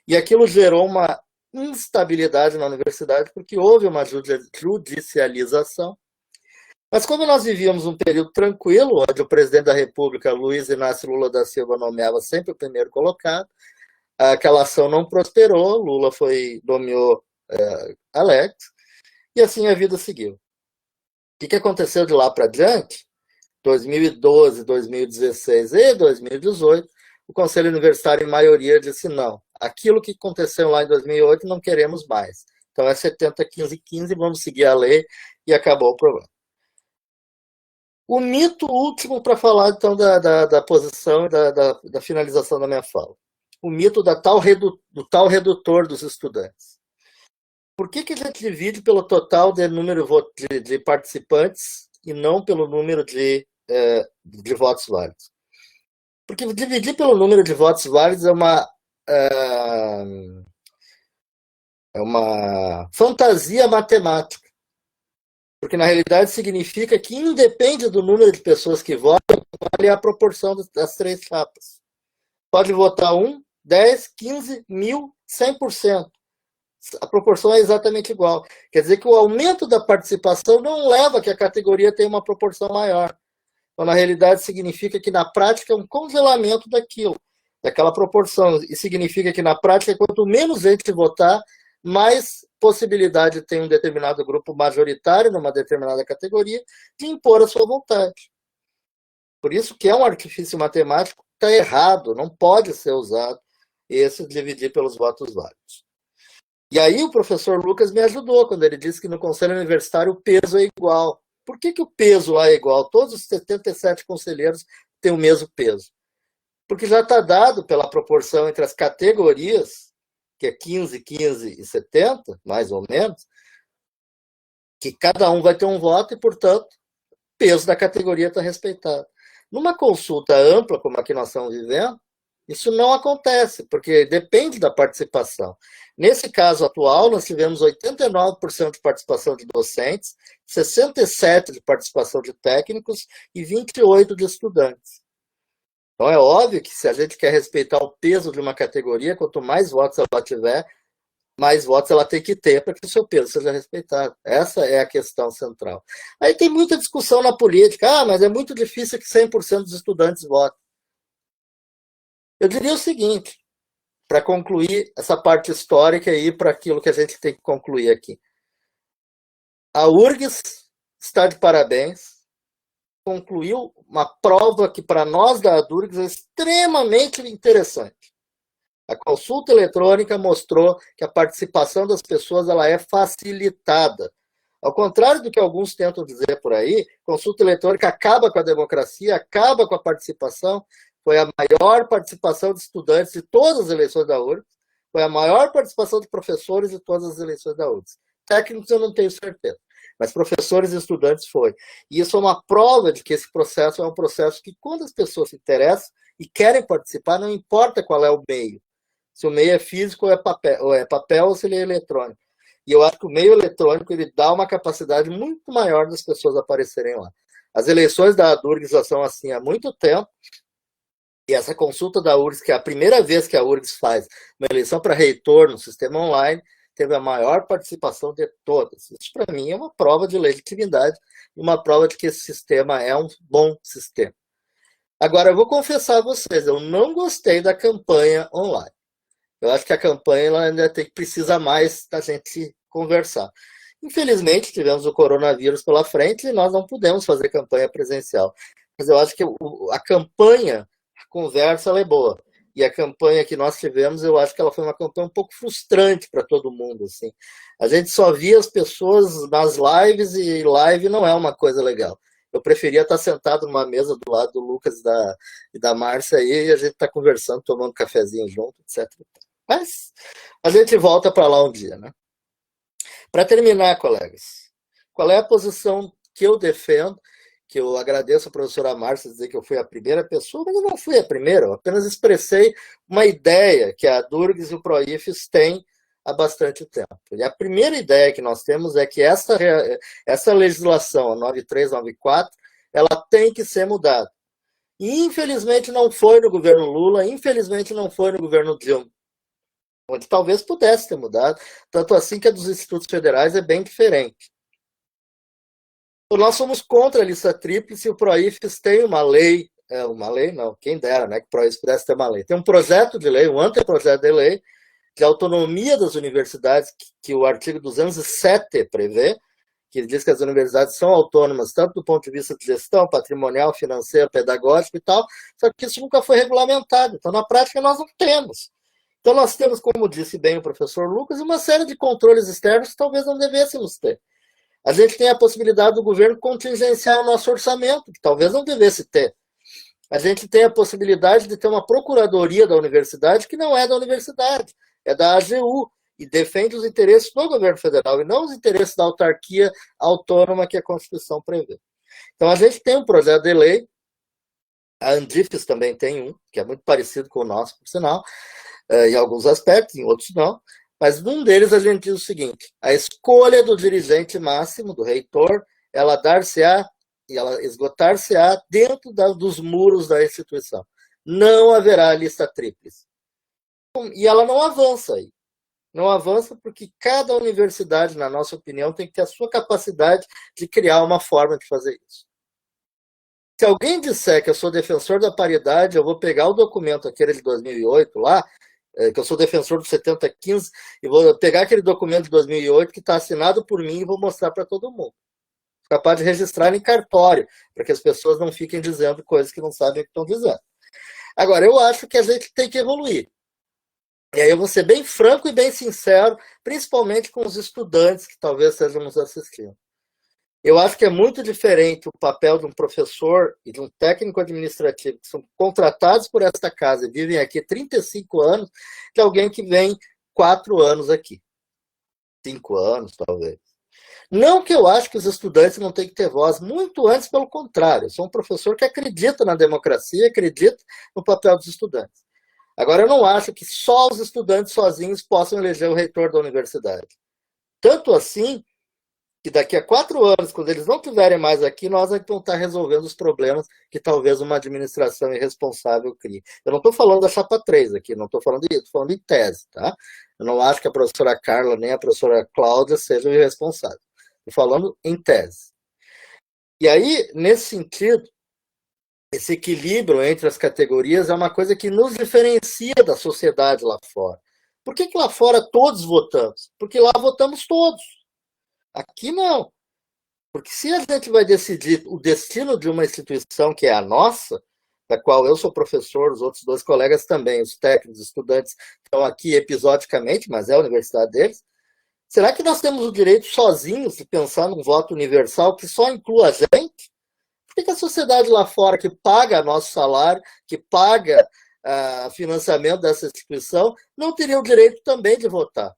E aquilo gerou uma instabilidade na universidade, porque houve uma judicialização. Mas como nós vivíamos um período tranquilo, onde o presidente da República, Luiz Inácio Lula da Silva, nomeava sempre o primeiro colocado, aquela ação não prosperou, Lula nomeou Alex, e assim a vida seguiu. O que aconteceu de lá para diante? 2012, 2016 e 2018, o Conselho Universitário, em maioria, disse não. Aquilo que aconteceu lá em 2008, não queremos mais. Então é 70, 15, 15, vamos seguir a lei e acabou o problema. O mito último para falar, então, da posição e da finalização da minha fala. O mito do tal redutor dos estudantes. Por que a gente divide pelo total de número de participantes e não pelo número de votos válidos? Porque dividir pelo número de votos válidos é uma fantasia matemática. Porque, na realidade, significa que independe do número de pessoas que votam, vale a proporção das três chapas. Pode votar 1, 10, 15, 1000, 100%. A proporção é exatamente igual. Quer dizer que o aumento da participação não leva a que a categoria tenha uma proporção maior. Então, na realidade, significa que, na prática, é um congelamento daquela proporção. E significa que, na prática, quanto menos gente votar, mais possibilidade tem um determinado grupo majoritário, numa determinada categoria, de impor a sua vontade. Por isso que é um artifício matemático que está errado, não pode ser usado esse dividir pelos votos válidos. E aí o professor Lucas me ajudou, quando ele disse que no Conselho Universitário o peso é igual. Por que o peso lá é igual? Todos os 77 conselheiros têm o mesmo peso. Porque já está dado pela proporção entre as categorias, que é 15, 15 e 70, mais ou menos, que cada um vai ter um voto e, portanto, o peso da categoria está respeitado. Numa consulta ampla, como a que nós estamos vivendo, isso não acontece, porque depende da participação. Nesse caso atual, nós tivemos 89% de participação de docentes, 67% de participação de técnicos e 28% de estudantes. Então é óbvio que se a gente quer respeitar o peso de uma categoria, quanto mais votos ela tiver, mais votos ela tem que ter para que o seu peso seja respeitado. Essa é a questão central. Aí tem muita discussão na política. Mas é muito difícil que 100% dos estudantes votem. Eu diria o seguinte, para concluir essa parte histórica e ir para aquilo que a gente tem que concluir aqui. A URGS está de parabéns, concluiu uma prova que para nós da URGS é extremamente interessante. A consulta eletrônica mostrou que a participação das pessoas ela é facilitada. Ao contrário do que alguns tentam dizer por aí, consulta eletrônica acaba com a democracia, acaba com a participação. Foi a maior participação de estudantes de todas as eleições da URGS, foi a maior participação de professores de todas as eleições da URGS. Técnicos eu não tenho certeza, mas professores e estudantes foi. E isso é uma prova de que esse processo é um processo que, quando as pessoas se interessam e querem participar, não importa qual é o meio. Se o meio é físico ou é papel ou se ele é eletrônico. E eu acho que o meio eletrônico ele dá uma capacidade muito maior das pessoas aparecerem lá. As eleições da URGS já são assim há muito tempo, e essa consulta da URGS, que é a primeira vez que a URGS faz uma eleição para reitor no sistema online, teve a maior participação de todas. Isso, para mim, é uma prova de legitimidade e uma prova de que esse sistema é um bom sistema. Agora, eu vou confessar a vocês, eu não gostei da campanha online. Eu acho que a campanha ela ainda precisa mais da gente conversar. Infelizmente, tivemos o coronavírus pela frente e nós não pudemos fazer campanha presencial. Mas eu acho que a campanha, a conversa, ela é boa. E a campanha que nós tivemos, eu acho que ela foi uma campanha um pouco frustrante para todo mundo. Assim. A gente só via as pessoas nas lives e live não é uma coisa legal. Eu preferia estar sentado numa mesa do lado do Lucas e da Márcia aí, e a gente está conversando, tomando um cafezinho junto, etc. Mas a gente volta para lá um dia, né? Para terminar, colegas, qual é a posição que eu defendo que eu agradeço a professora Márcia dizer que eu fui a primeira pessoa, mas eu não fui a primeira, eu apenas expressei uma ideia que a Durgs e o Proifes têm há bastante tempo. E a primeira ideia que nós temos é que essa legislação, a 9394, ela tem que ser mudada. E, infelizmente, não foi no governo Lula, infelizmente, não foi no governo Dilma, onde talvez pudesse ter mudado, tanto assim que a dos institutos federais é bem diferente. Nós somos contra a lista tríplice e o Proifes tem uma lei não, quem dera, né, que o Proifes pudesse ter uma lei. Tem um projeto de lei, um anteprojeto de lei, de autonomia das universidades, que o artigo 207 prevê, que diz que as universidades são autônomas, tanto do ponto de vista de gestão, patrimonial, financeiro, pedagógico e tal, só que isso nunca foi regulamentado. Então, na prática, nós não temos. Então, nós temos, como disse bem o professor Lucas, uma série de controles externos que talvez não devêssemos ter. A gente tem a possibilidade do governo contingenciar o nosso orçamento, que talvez não devesse ter. A gente tem a possibilidade de ter uma procuradoria da universidade que não é da universidade, é da AGU, e defende os interesses do governo federal e não os interesses da autarquia autônoma que a Constituição prevê. Então, a gente tem um projeto de lei, a Andifes também tem um, que é muito parecido com o nosso, por sinal, em alguns aspectos, em outros não, mas num deles a gente diz o seguinte: a escolha do dirigente máximo, do reitor, ela dar-se-á e ela esgotar-se-á dentro dos muros da instituição. Não haverá lista tríplice. E ela não avança aí. Não avança porque cada universidade, na nossa opinião, tem que ter a sua capacidade de criar uma forma de fazer isso. Se alguém disser que eu sou defensor da paridade, eu vou pegar o documento, aquele de 2008 lá, que eu sou defensor do 7015, e vou pegar aquele documento de 2008 que está assinado por mim e vou mostrar para todo mundo. Capaz de registrar em cartório, para que as pessoas não fiquem dizendo coisas que não sabem o que estão dizendo. Agora, eu acho que a gente tem que evoluir. E aí eu vou ser bem franco e bem sincero, principalmente com os estudantes que talvez estejam nos assistindo. Eu acho que é muito diferente o papel de um professor e de um técnico administrativo que são contratados por esta casa e vivem aqui 35 anos, de alguém que vem 4 anos aqui. 5 anos, talvez. Não que eu acho que os estudantes não têm que ter voz, muito antes, pelo contrário. Eu sou um professor que acredita na democracia, acredita no papel dos estudantes. Agora, eu não acho que só os estudantes sozinhos possam eleger o reitor da universidade. Tanto assim, que daqui a 4 anos, quando eles não estiverem mais aqui, nós vamos estar resolvendo os problemas que talvez uma administração irresponsável crie. Eu não estou falando da chapa 3 aqui, não estou falando disso, estou falando em tese, tá? Eu não acho que a professora Carla nem a professora Cláudia sejam irresponsáveis. Estou falando em tese. E aí, nesse sentido, esse equilíbrio entre as categorias é uma coisa que nos diferencia da sociedade lá fora. Por que lá fora todos votamos? Porque lá votamos todos. Aqui não. Porque se a gente vai decidir o destino de uma instituição que é a nossa, da qual eu sou professor, os outros 2 colegas também, os técnicos, os estudantes estão aqui episodicamente, mas é a universidade deles, será que nós temos o direito sozinhos de pensar num voto universal que só inclua a gente? Por que a sociedade lá fora, que paga nosso salário, que paga financiamento dessa instituição, não teria o direito também de votar?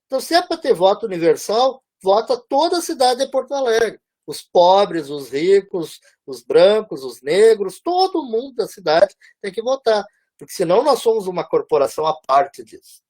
Então, se é para ter voto universal, vota toda a cidade de Porto Alegre. Os pobres, os ricos, os brancos, os negros, todo mundo da cidade tem que votar, porque senão nós somos uma corporação à parte disso.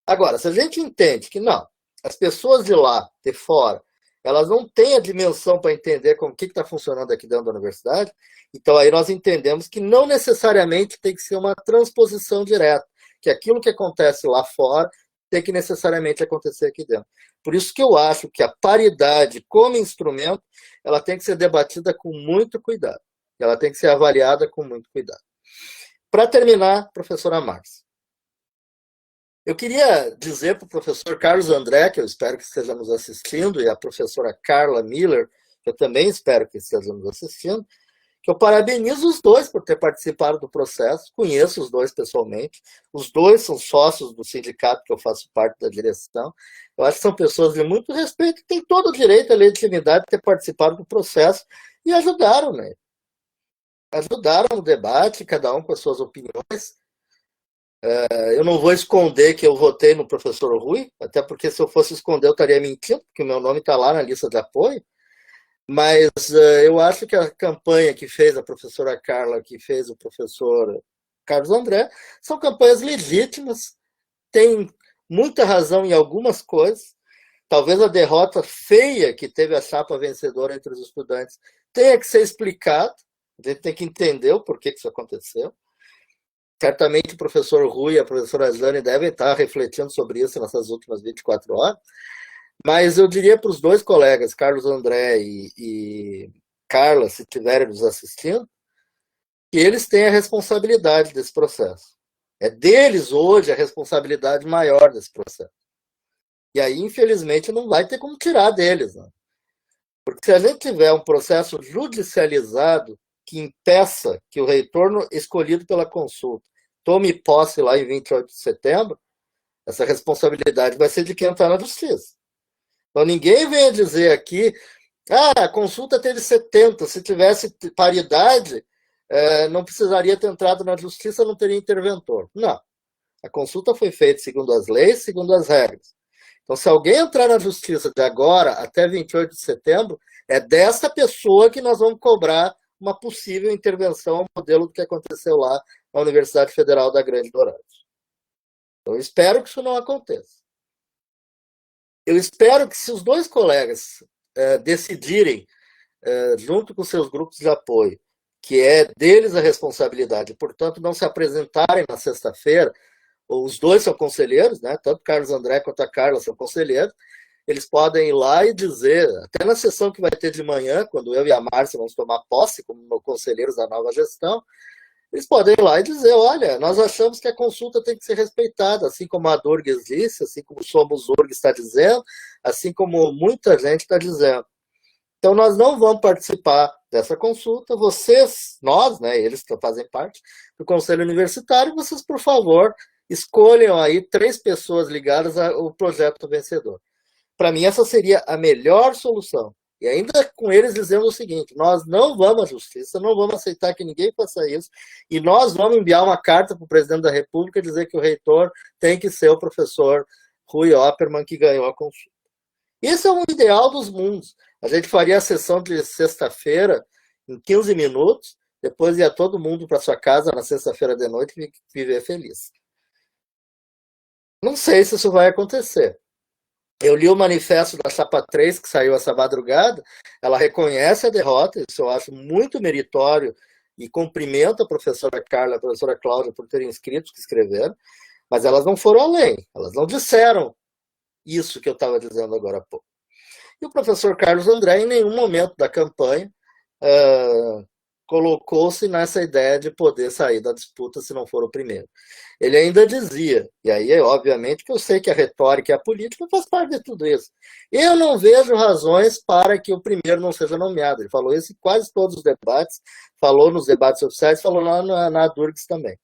Agora, se a gente entende que não, as pessoas de lá, de fora, elas não têm a dimensão para entender como que está funcionando aqui dentro da universidade, então aí nós entendemos que não necessariamente tem que ser uma transposição direta, que aquilo que acontece lá fora tem que necessariamente acontecer aqui dentro. Por isso que eu acho que a paridade como instrumento, ela tem que ser debatida com muito cuidado. Ela tem que ser avaliada com muito cuidado. Para terminar, professora Márcia, eu queria dizer para o professor Carlos André, que eu espero que esteja nos assistindo, e a professora Carla Miller, que eu também espero que esteja nos assistindo, que eu parabenizo os 2 por ter participado do processo, conheço os 2 pessoalmente, os 2 são sócios do sindicato que eu faço parte da direção, eu acho que são pessoas de muito respeito, que têm todo o direito, a legitimidade de ter participado do processo e ajudaram, né? Ajudaram no debate, cada um com as suas opiniões. Eu não vou esconder que eu votei no professor Rui, até porque se eu fosse esconder eu estaria mentindo, porque o meu nome está lá na lista de apoio. Mas eu acho que a campanha que fez a professora Carla, que fez o professor Carlos André, são campanhas legítimas, tem muita razão em algumas coisas. Talvez a derrota feia que teve a chapa vencedora entre os estudantes tenha que ser explicada, a gente tem que entender o porquê que isso aconteceu. Certamente o professor Rui e a professora Jane devem estar refletindo sobre isso nessas últimas 24 horas, mas eu diria para os dois colegas, Carlos André e Carla, se estiverem nos assistindo, que eles têm a responsabilidade desse processo. É deles hoje a responsabilidade maior desse processo. E aí, infelizmente, não vai ter como tirar deles. Né? Porque se a gente tiver um processo judicializado que impeça que o reitor escolhido pela consulta tome posse lá em 28 de setembro, essa responsabilidade vai ser de quem está na justiça. Então, ninguém vem dizer aqui, a consulta teve 70, se tivesse paridade, não precisaria ter entrado na justiça, não teria interventor. Não. A consulta foi feita segundo as leis, segundo as regras. Então, se alguém entrar na justiça de agora até 28 de setembro, é dessa pessoa que nós vamos cobrar uma possível intervenção ao modelo do que aconteceu lá na Universidade Federal da Grande Dourado. Eu espero que isso não aconteça. Eu espero que, se os dois colegas decidirem, junto com seus grupos de apoio, que é deles a responsabilidade, portanto, não se apresentarem na sexta-feira, os dois são conselheiros, né? Tanto Carlos André quanto a Carla são conselheiros, eles podem ir lá e dizer, até na sessão que vai ter de manhã, quando eu e a Márcia vamos tomar posse como conselheiros da nova gestão, eles podem ir lá e dizer, olha, nós achamos que a consulta tem que ser respeitada, assim como a Durgues disse, assim como o Somos URGS está dizendo, assim como muita gente está dizendo. Então, nós não vamos participar dessa consulta, vocês, nós, né, eles que fazem parte do Conselho Universitário, vocês, por favor, escolham aí 3 pessoas ligadas ao projeto vencedor. Para mim, essa seria a melhor solução. E ainda com eles dizendo o seguinte, nós não vamos à justiça, não vamos aceitar que ninguém faça isso, e nós vamos enviar uma carta para o presidente da República dizer que o reitor tem que ser o professor Rui Oppermann que ganhou a consulta. Esse é o ideal dos mundos. A gente faria a sessão de sexta-feira em 15 minutos, depois ia todo mundo para sua casa na sexta-feira de noite e viver feliz. Não sei se isso vai acontecer. Eu li o manifesto da Chapa 3, que saiu essa madrugada, ela reconhece a derrota, isso eu acho muito meritório, e cumprimenta a professora Carla e a professora Cláudia por terem escrito o que escreveram, mas elas não foram além, elas não disseram isso que eu estava dizendo agora há pouco. E o professor Carlos André, em nenhum momento da campanha, colocou-se nessa ideia de poder sair da disputa se não for o primeiro. Ele ainda dizia, e aí, obviamente, que eu sei que a retórica e a política faz parte de tudo isso. Eu não vejo razões para que o primeiro não seja nomeado. Ele falou isso em quase todos os debates, falou nos debates oficiais, falou lá na Durgues também.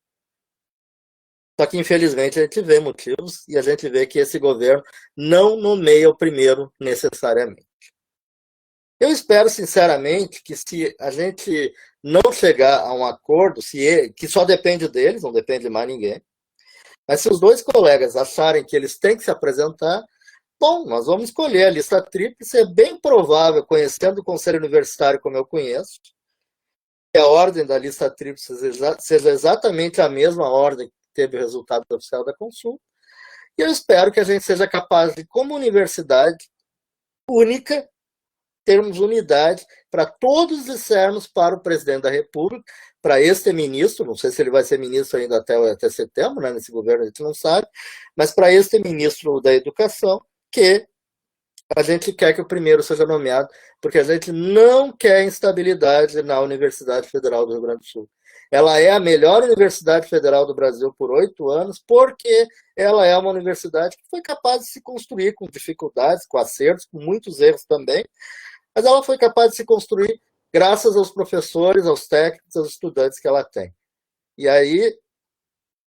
Só que, infelizmente, a gente vê motivos e a gente vê que esse governo não nomeia o primeiro necessariamente. Eu espero, sinceramente, que se a gente não chegar a um acordo, que só depende deles, não depende de mais ninguém, mas se os dois colegas acharem que eles têm que se apresentar, bom, nós vamos escolher a lista tríplice. É bem provável, conhecendo o Conselho Universitário como eu conheço, que a ordem da lista tríplice seja exatamente a mesma ordem que teve o resultado oficial da consulta, e eu espero que a gente seja capaz de, como universidade única, termos unidade para todos dissermos para o presidente da República, para este ministro, não sei se ele vai ser ministro ainda até setembro, né, nesse governo a gente não sabe, mas para este ministro da Educação, que a gente quer que o primeiro seja nomeado, porque a gente não quer instabilidade na Universidade Federal do Rio Grande do Sul. Ela é a melhor universidade federal do Brasil por 8 anos, porque ela é uma universidade que foi capaz de se construir com dificuldades, com acertos, com muitos erros também, mas ela foi capaz de se construir graças aos professores, aos técnicos, aos estudantes que ela tem. E aí,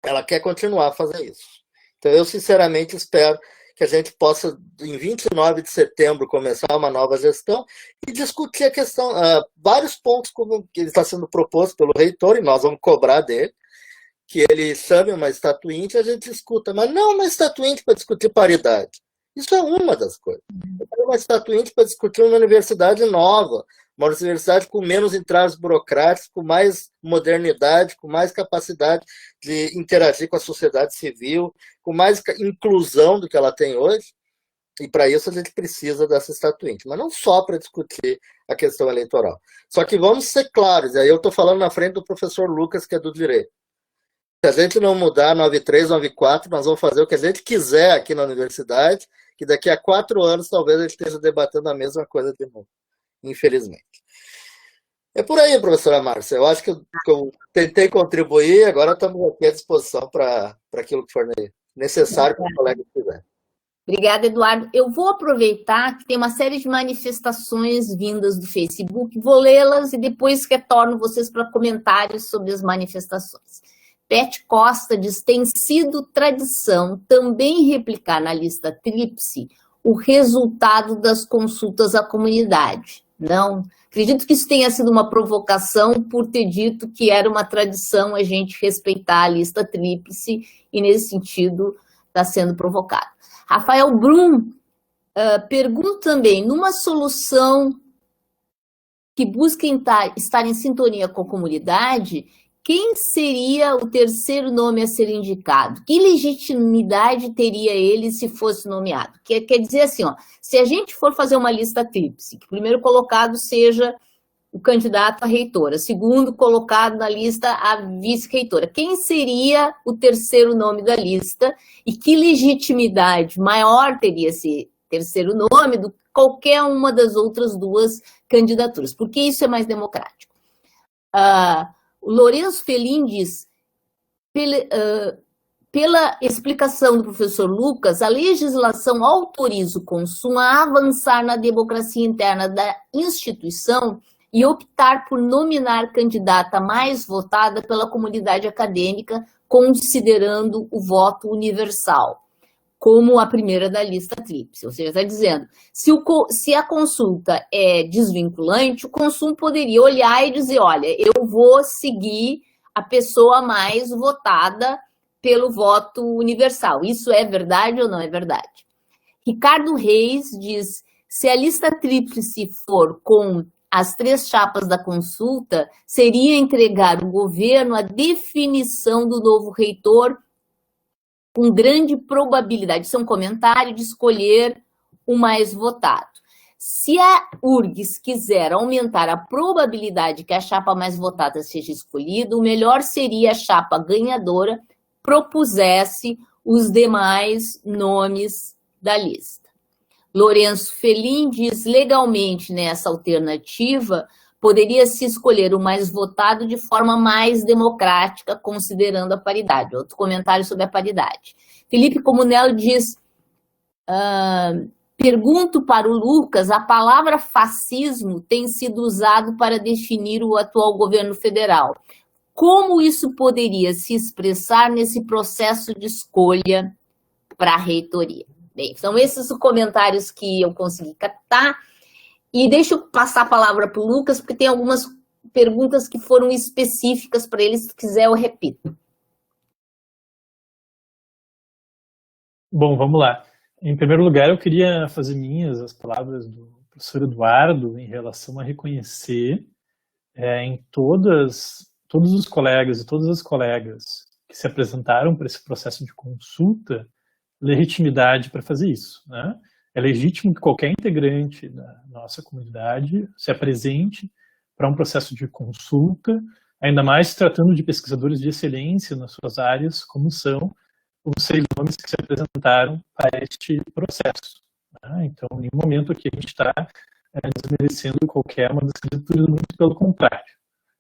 ela quer continuar a fazer isso. Então, eu sinceramente espero que a gente possa, em 29 de setembro, começar uma nova gestão e discutir a questão, vários pontos como que ele está sendo proposto pelo reitor, e nós vamos cobrar dele, que ele chame uma estatuinte e a gente discuta, mas não uma estatuinte para discutir paridade. Isso é uma das coisas. Eu quero uma estatuinte para discutir uma universidade nova, uma universidade com menos entraves burocráticos, com mais modernidade, com mais capacidade de interagir com a sociedade civil, com mais inclusão do que ela tem hoje. E para isso a gente precisa dessa estatuinte, mas não só para discutir a questão eleitoral. Só que vamos ser claros, e aí eu estou falando na frente do professor Lucas, que é do direito. Se a gente não mudar 93, 94, nós vamos fazer o que a gente quiser aqui na universidade, que daqui a 4 anos talvez a gente esteja debatendo a mesma coisa de novo, infelizmente. É por aí, professora Márcia. Eu acho que eu tentei contribuir, agora estamos aqui à disposição para aquilo que for necessário que o colega quiser. Obrigada, Eduardo. Eu vou aproveitar que tem uma série de manifestações vindas do Facebook, vou lê-las e depois retorno vocês para comentários sobre as manifestações. Pet Costa diz: tem sido tradição também replicar na lista tríplice o resultado das consultas à comunidade. Não, acredito que isso tenha sido uma provocação por ter dito que era uma tradição a gente respeitar a lista tríplice e, nesse sentido, está sendo provocado. Rafael Brum pergunta também, numa solução que busca estar em sintonia com a comunidade, quem seria o terceiro nome a ser indicado? Que legitimidade teria ele se fosse nomeado? Quer dizer assim, ó, se a gente for fazer uma lista tríplice, que o primeiro colocado seja o candidato a reitora, segundo colocado na lista a vice-reitora, quem seria o terceiro nome da lista e que legitimidade maior teria esse terceiro nome do que qualquer uma das outras duas candidaturas? Porque isso é mais democrático. O Lourenço Felim diz, pela explicação do professor Lucas, a legislação autoriza o consumo a avançar na democracia interna da instituição e optar por nominar candidata mais votada pela comunidade acadêmica, considerando o voto universal, como a primeira da lista tríplice. Ou seja, está dizendo, se a consulta é desvinculante, o consumo poderia olhar e dizer, olha, eu vou seguir a pessoa mais votada pelo voto universal. Isso é verdade ou não é verdade? Ricardo Reis diz, se a lista tríplice for com as 3 chapas da consulta, seria entregar ao governo a definição do novo reitor com grande probabilidade, isso é um comentário, de escolher o mais votado. Se a URGS quiser aumentar a probabilidade que a chapa mais votada seja escolhida, o melhor seria a chapa ganhadora propusesse os demais nomes da lista. Lourenço Felim diz, legalmente nessa alternativa, poderia-se escolher o mais votado de forma mais democrática, considerando a paridade. Outro comentário sobre a paridade. Felipe Comunello diz, pergunto para o Lucas, a palavra fascismo tem sido usado para definir o atual governo federal. Como isso poderia se expressar nesse processo de escolha para a reitoria? Bem, são esses os comentários que eu consegui captar. E deixa eu passar a palavra para o Lucas, porque tem algumas perguntas que foram específicas para ele. Se quiser, eu repito. Bom, vamos lá. Em primeiro lugar, eu queria fazer minhas as palavras do professor Eduardo em relação a reconhecer em todos os colegas e todas as colegas que se apresentaram para esse processo de consulta, legitimidade para fazer isso, né? É legítimo que qualquer integrante da nossa comunidade se apresente para um processo de consulta, ainda mais tratando de pesquisadores de excelência nas suas áreas, como são os 6 nomes que se apresentaram para este processo, né? Então, em nenhum momento aqui a gente está desmerecendo qualquer uma das candidaturas, muito pelo contrário.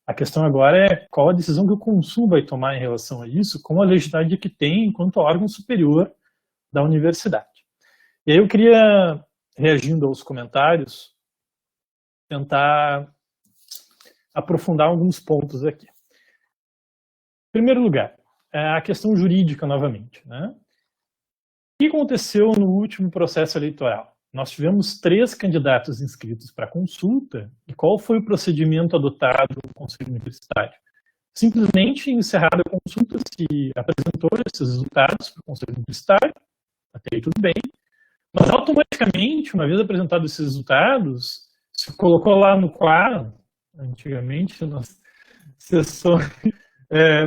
A questão agora é qual a decisão que o Consul vai tomar em relação a isso, com a legitimidade que tem enquanto órgão superior da universidade. E aí eu queria, reagindo aos comentários, tentar aprofundar alguns pontos aqui. Em primeiro lugar, a questão jurídica novamente, né? O que aconteceu no último processo eleitoral? Nós tivemos 3 candidatos inscritos para consulta, e qual foi o procedimento adotado no Conselho Universitário? Simplesmente encerrada a consulta, se apresentou esses resultados para o Conselho Universitário, até aí tudo bem, Mas automaticamente, uma vez apresentados esses resultados, se colocou lá no quadro, antigamente, nas sessões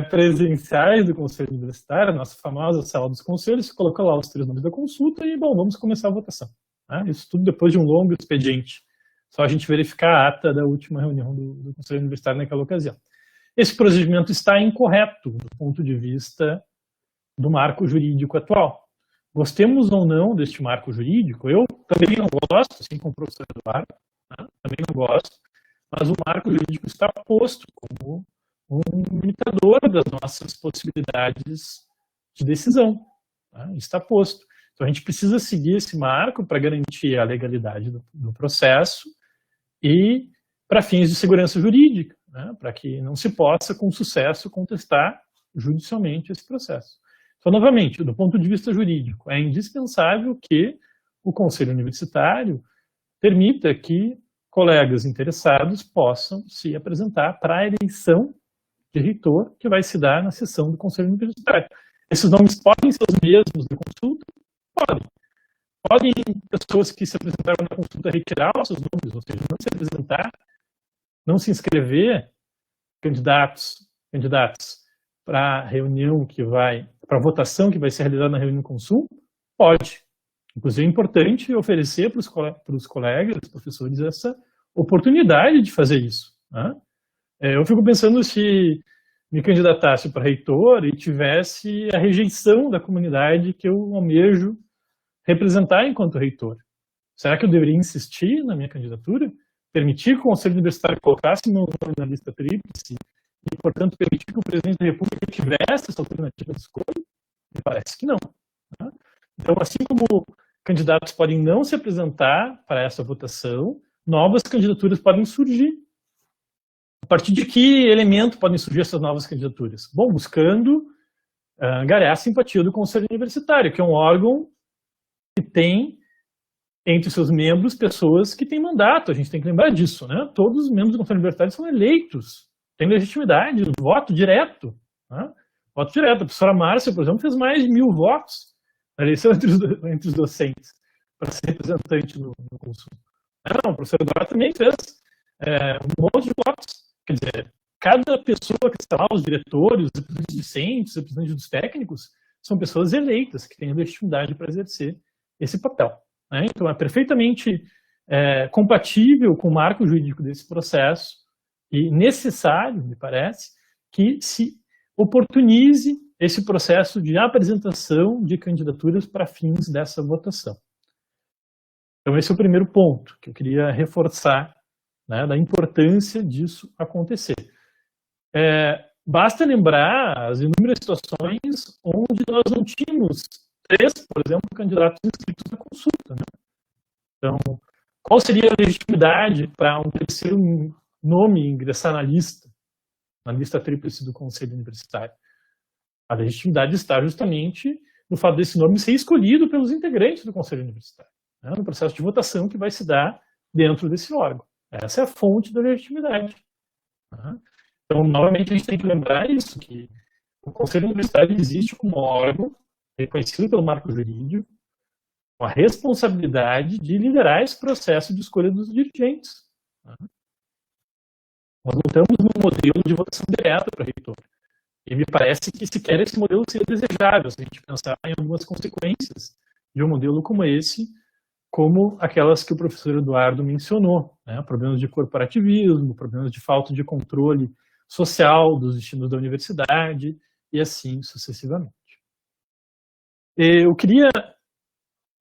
presenciais do Conselho Universitário, a nossa famosa sala dos conselhos, se colocou lá os 3 nomes da consulta e, bom, vamos começar a votação. Né? Isso tudo depois de um longo expediente. Só a gente verificar a ata da última reunião do Conselho Universitário naquela ocasião. Esse procedimento está incorreto do ponto de vista do marco jurídico atual. Gostemos ou não deste marco jurídico, eu também não gosto, assim como o professor Eduardo, né? Também não gosto, mas o marco jurídico está posto como um limitador das nossas possibilidades de decisão. Né? Está posto. Então, a gente precisa seguir esse marco para garantir a legalidade do processo e para fins de segurança jurídica, né? Para que não se possa, com sucesso, contestar judicialmente esse processo. Então, novamente, do ponto de vista jurídico, é indispensável que o Conselho Universitário permita que colegas interessados possam se apresentar para a eleição de reitor que vai se dar na sessão do Conselho Universitário. Esses nomes podem ser os mesmos da consulta? Podem. Podem pessoas que se apresentaram na consulta retirar os seus nomes, ou seja, não se apresentar, não se inscrever, candidatos para a reunião que vai, para a votação que vai ser realizada na reunião consul? Pode. Inclusive é importante oferecer para os colegas, professores, essa oportunidade de fazer isso. Né? Eu fico pensando se me candidatasse para reitor e tivesse a rejeição da comunidade que eu almejo representar enquanto reitor. Será que eu deveria insistir na minha candidatura? Permitir que o Conselho Universitário colocasse meu nome na lista tríplice e, portanto, permitir que o presidente da República tivesse essa alternativa de escolha? Me parece que não. Né? Então, assim como candidatos podem não se apresentar para essa votação, novas candidaturas podem surgir. A partir de que elemento podem surgir essas novas candidaturas? Bom, buscando angariar a simpatia do Conselho Universitário, que é um órgão que tem entre seus membros pessoas que têm mandato. A gente tem que lembrar disso, né? Todos os membros do Conselho Universitário são eleitos, têm legitimidade, voto direto. Né? Voto direto. A professora Márcia, por exemplo, fez mais de 1000 votos na eleição entre os docentes para ser representante no consul. Não, o professor Eduardo também fez um monte de votos. Quer dizer, cada pessoa que está lá, os diretores, os representantes discentes, os representantes dos técnicos, são pessoas eleitas que têm legitimidade para exercer esse papel. Né? Então, é perfeitamente compatível com o marco jurídico desse processo e necessário, me parece, que se oportunize esse processo de apresentação de candidaturas para fins dessa votação. Então, esse é o primeiro ponto que eu queria reforçar, né, da importância disso acontecer. Basta lembrar as inúmeras situações onde nós não tínhamos 3, por exemplo, candidatos inscritos na consulta. Né? Então, qual seria a legitimidade para um terceiro nome ingressar na lista tríplice do Conselho Universitário? A legitimidade está justamente no fato desse nome ser escolhido pelos integrantes do Conselho Universitário, né, no processo de votação que vai se dar dentro desse órgão. Essa é a fonte da legitimidade. Né? Então, novamente, a gente tem que lembrar isso, que o Conselho Universitário existe como órgão reconhecido pelo marco jurídico, com a responsabilidade de liderar esse processo de escolha dos dirigentes. Né? Nós não estamos num modelo de votação direta para reitor. E me parece que sequer esse modelo seria desejável, se a gente pensar em algumas consequências de um modelo como esse, como aquelas que o professor Eduardo mencionou, né? Problemas de corporativismo, problemas de falta de controle social dos destinos da universidade, e assim sucessivamente. Eu queria,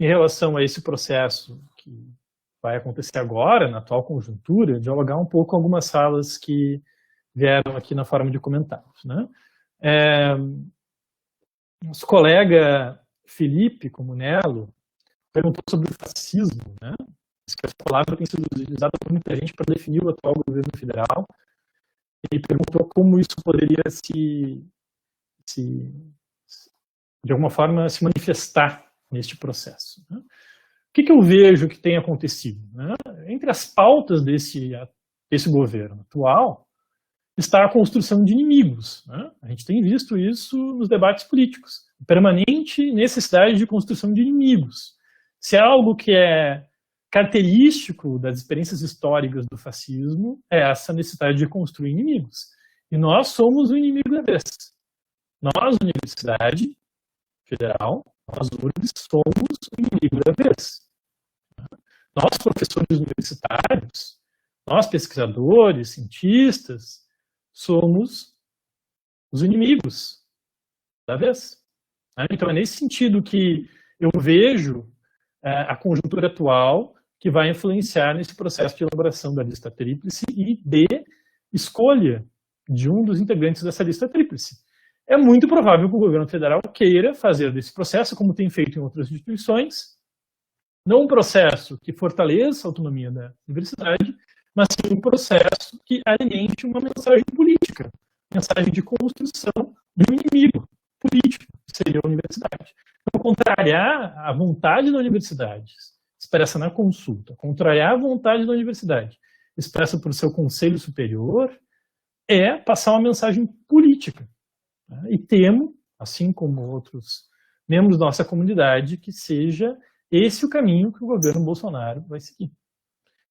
em relação a esse processo que vai acontecer agora, na atual conjuntura, dialogar um pouco com algumas falas que vieram aqui na forma de comentários. Né? Nosso colega Felipe Comunello perguntou sobre o fascismo, né? Essa palavra tem sido utilizada por muita gente para definir o atual governo federal. Ele perguntou como isso poderia de alguma forma, se manifestar neste processo. Né? O que eu vejo que tem acontecido? Né? Entre as pautas desse governo atual está a construção de inimigos. Né? A gente tem visto isso nos debates políticos. Permanente necessidade de construção de inimigos. Se é algo que é característico das experiências históricas do fascismo, é essa necessidade de construir inimigos. E nós somos o inimigo da vez. Nós, Universidade Federal, nós, URGS, somos o inimigo da vez. Nós, professores universitários, nós, pesquisadores, cientistas, somos os inimigos da vez. Então, é nesse sentido que eu vejo a conjuntura atual que vai influenciar nesse processo de elaboração da lista tríplice e de escolha de um dos integrantes dessa lista tríplice. É muito provável que o governo federal queira fazer desse processo, como tem feito em outras instituições, não um processo que fortaleça a autonomia da universidade, mas sim um processo que alimente uma mensagem política, mensagem de construção de um inimigo político, que seria a universidade. Então, contrariar a vontade da universidade, expressa na consulta, contrariar a vontade da universidade, expressa por seu conselho superior, é passar uma mensagem política. E temo, assim como outros membros da nossa comunidade, que seja esse o caminho que o governo Bolsonaro vai seguir.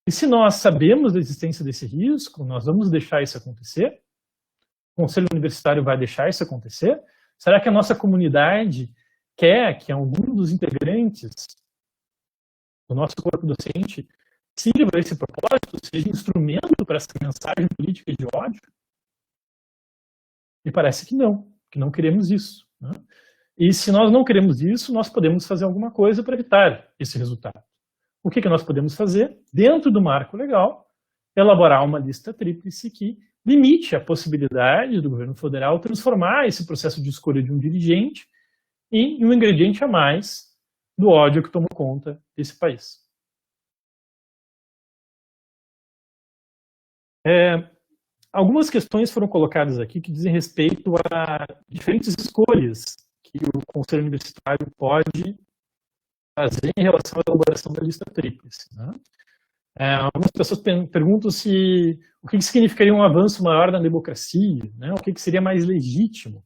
E se nós sabemos da existência desse risco, nós vamos deixar isso acontecer? O Conselho Universitário vai deixar isso acontecer? Será que a nossa comunidade quer que algum dos integrantes do nosso corpo docente sirva a esse propósito, seja instrumento para essa mensagem política de ódio? Me parece que não queremos isso. Né? E se nós não queremos isso, nós podemos fazer alguma coisa para evitar esse resultado. O que nós podemos fazer? Dentro do marco legal, elaborar uma lista tríplice que limite a possibilidade do governo federal transformar esse processo de escolha de um dirigente em um ingrediente a mais do ódio que tomou conta desse país. Algumas questões foram colocadas aqui que dizem respeito a diferentes escolhas que o Conselho Universitário pode fazer em relação à elaboração da lista tríplice. Né? Algumas pessoas perguntam o que significaria um avanço maior na democracia, né? O que seria mais legítimo.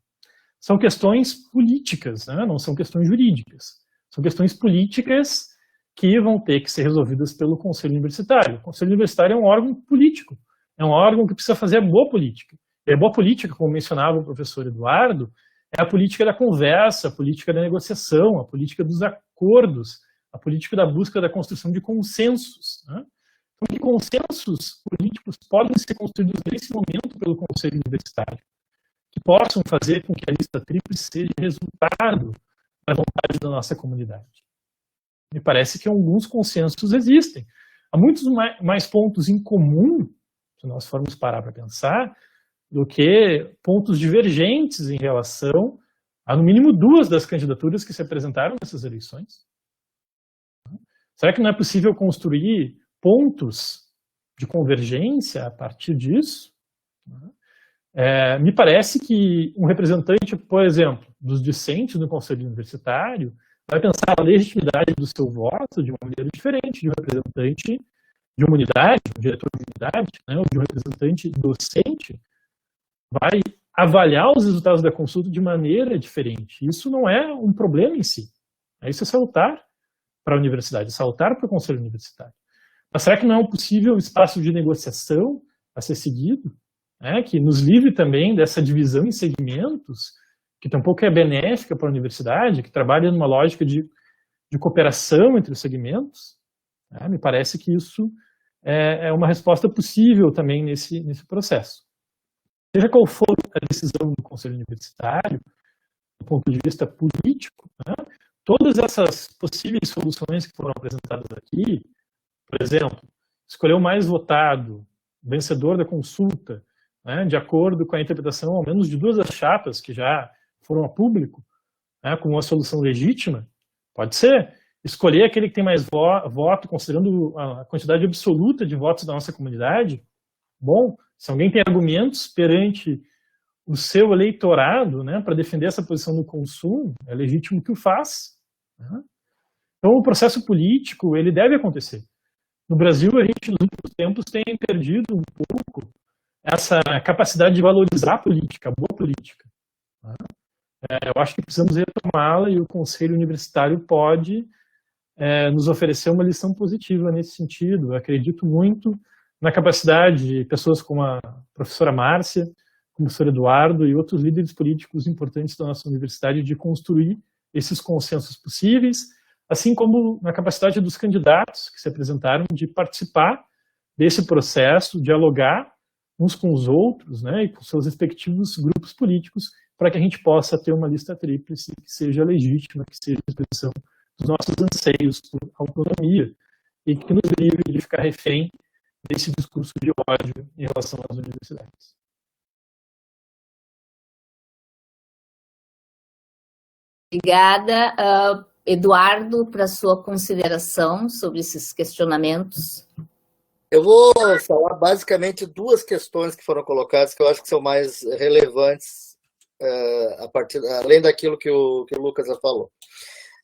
São questões políticas, né? Não são questões jurídicas. São questões políticas que vão ter que ser resolvidas pelo Conselho Universitário. O Conselho Universitário é um órgão político, é um órgão que precisa fazer a boa política. E a boa política, como mencionava o professor Eduardo, é a política da conversa, a política da negociação, a política dos acordos, a política da busca da construção de consensos. Né? Então, que consensos políticos podem ser construídos nesse momento pelo Conselho Universitário, que possam fazer com que a lista tríplice seja resultado da vontade da nossa comunidade. Me parece que alguns consensos existem. Há muitos mais pontos em comum, se nós formos parar para pensar, do que pontos divergentes em relação a, no mínimo, 2 das candidaturas que se apresentaram nessas eleições. Será que não é possível construir pontos de convergência a partir disso? Me parece que um representante, por exemplo, dos discentes no Conselho Universitário vai pensar a legitimidade do seu voto de uma maneira diferente de um representante de uma unidade, um diretor de unidade, né, ou de um representante docente, vai avaliar os resultados da consulta de maneira diferente. Isso não é um problema em si. Isso é salutar para a universidade, salutar para o Conselho Universitário. Mas será que não é um possível espaço de negociação a ser seguido? Que nos livre também dessa divisão em segmentos, que tampouco é benéfica para a universidade, que trabalha numa lógica de cooperação entre os segmentos? Me parece que isso é uma resposta possível também nesse processo. Seja qual for a decisão do Conselho Universitário, do ponto de vista político, todas essas possíveis soluções que foram apresentadas aqui, por exemplo, escolher o mais votado, vencedor da consulta, de acordo com a interpretação, ao menos de 2 das chapas que já foram a público, como uma solução legítima, pode ser. Escolher aquele que tem mais voto, considerando a quantidade absoluta de votos da nossa comunidade, bom, se alguém tem argumentos perante o seu eleitorado, para defender essa posição do consumo, é legítimo que o faça. Então, o processo político, ele deve acontecer. No Brasil, a gente, nos últimos tempos, tem perdido um pouco essa capacidade de valorizar a política, a boa política. Eu acho que precisamos retomá-la e o Conselho Universitário pode nos ofereceu uma lição positiva nesse sentido. Eu acredito muito na capacidade de pessoas como a professora Márcia, o professor Eduardo e outros líderes políticos importantes da nossa universidade de construir esses consensos possíveis, assim como na capacidade dos candidatos que se apresentaram de participar desse processo, dialogar uns com os outros, né, e com seus respectivos grupos políticos, para que a gente possa ter uma lista tríplice que seja legítima, que seja a expressão dos nossos anseios por autonomia e que nos livre de ficar refém desse discurso de ódio em relação às universidades. Obrigada, Eduardo, para a sua consideração sobre esses questionamentos. Eu vou falar basicamente duas questões que foram colocadas que eu acho que são mais relevantes além daquilo que o Lucas já falou.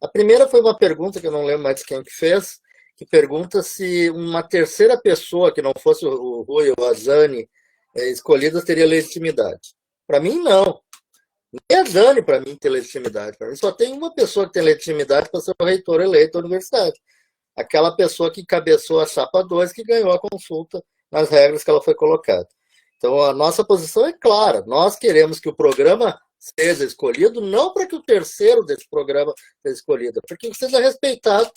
A primeira foi uma pergunta que eu não lembro mais de quem que fez, que pergunta se uma terceira pessoa que não fosse o Rui ou a Zane escolhida teria legitimidade. Para mim, não. Nem a Zane, para mim, tem legitimidade. Para mim, só tem uma pessoa que tem legitimidade para ser o reitor eleito da universidade. Aquela pessoa que cabeçou a chapa 2, que ganhou a consulta nas regras que ela foi colocada. Então, a nossa posição é clara. Nós queremos que o programa seja escolhido, não para que o terceiro desse programa seja escolhido, para que seja respeitado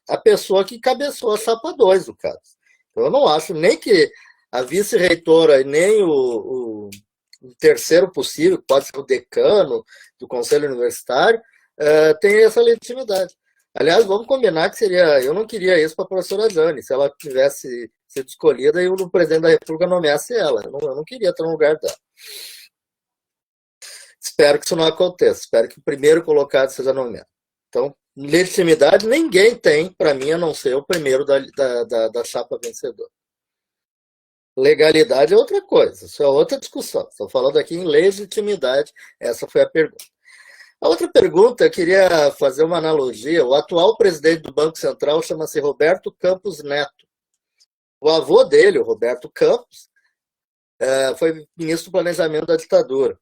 a pessoa que cabeçou a chapa 2, no caso. Então, eu não acho nem que a vice-reitora e nem o terceiro possível, que pode ser o decano do conselho universitário, tenha essa legitimidade. Aliás, vamos combinar que eu não queria isso para a professora Zane, se ela tivesse sido escolhida e o presidente da República nomeasse ela. Eu não queria estar no lugar dela. Espero que isso não aconteça. Espero que o primeiro colocado seja nomeado. Então, legitimidade ninguém tem, para mim, a não ser o primeiro da chapa vencedora. Legalidade é outra coisa, isso é outra discussão. Estou falando aqui em legitimidade, essa foi a pergunta. A outra pergunta, eu queria fazer uma analogia. O atual presidente do Banco Central chama-se Roberto Campos Neto. O avô dele, o Roberto Campos, foi ministro do Planejamento da ditadura.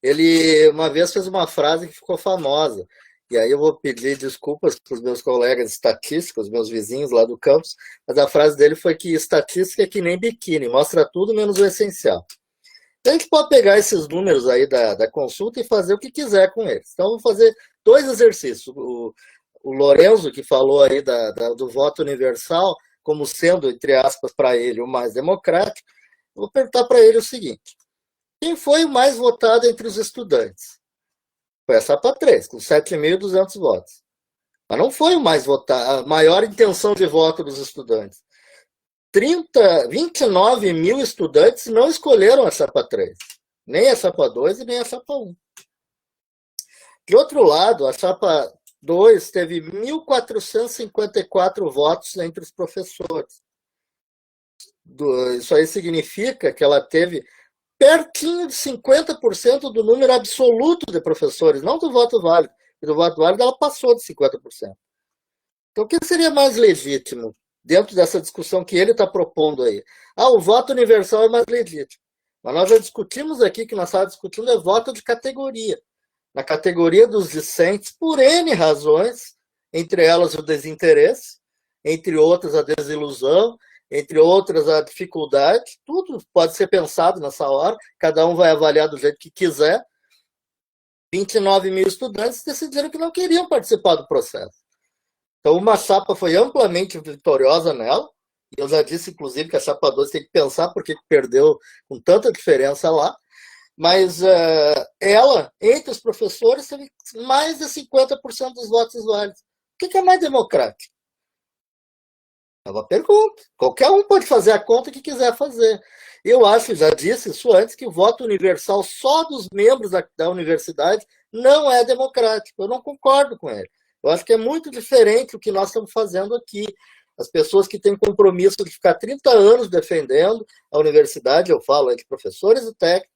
Ele, uma vez, fez uma frase que ficou famosa. E aí eu vou pedir desculpas para os meus colegas estatísticos, meus vizinhos lá do campus, mas a frase dele foi que estatística é que nem biquíni, mostra tudo menos o essencial. Então, a gente pode pegar esses números aí da consulta e fazer o que quiser com eles. Então, eu vou fazer dois exercícios. O Lorenzo, que falou aí do voto universal, como sendo, entre aspas, para ele o mais democrático, eu vou perguntar para ele o seguinte: quem foi o mais votado entre os estudantes? Foi a chapa 3, com 7.200 votos. Mas não foi o mais votado, a maior intenção de voto dos estudantes. 29 mil estudantes não escolheram a chapa 3, nem a chapa 2 e nem a chapa 1. De outro lado, a chapa 2 teve 1.454 votos entre os professores. Isso aí significa que ela teve pertinho de 50% do número absoluto de professores, não do voto válido. E do voto válido ela passou de 50%. Então, o que seria mais legítimo dentro dessa discussão que ele está propondo aí? O voto universal é mais legítimo. Mas nós já discutimos aqui, que nós estávamos discutindo, é voto de categoria. Na categoria dos discentes, por N razões, entre elas o desinteresse, entre outras a desilusão, entre outras a dificuldade, tudo pode ser pensado nessa hora, cada um vai avaliar do jeito que quiser. 29 mil estudantes decidiram que não queriam participar do processo. Então, uma chapa foi amplamente vitoriosa nela, e eu já disse, inclusive, que a chapa 2 tem que pensar porque perdeu com tanta diferença lá, mas ela, entre os professores, teve mais de 50% dos votos válidos. O que é mais democrático? É uma pergunta. Qualquer um pode fazer a conta que quiser fazer. Eu acho, já disse isso antes, que o voto universal só dos membros da universidade não é democrático. Eu não concordo com ele. Eu acho que é muito diferente o que nós estamos fazendo aqui. As pessoas que têm compromisso de ficar 30 anos defendendo a universidade, eu falo entre professores e técnicos,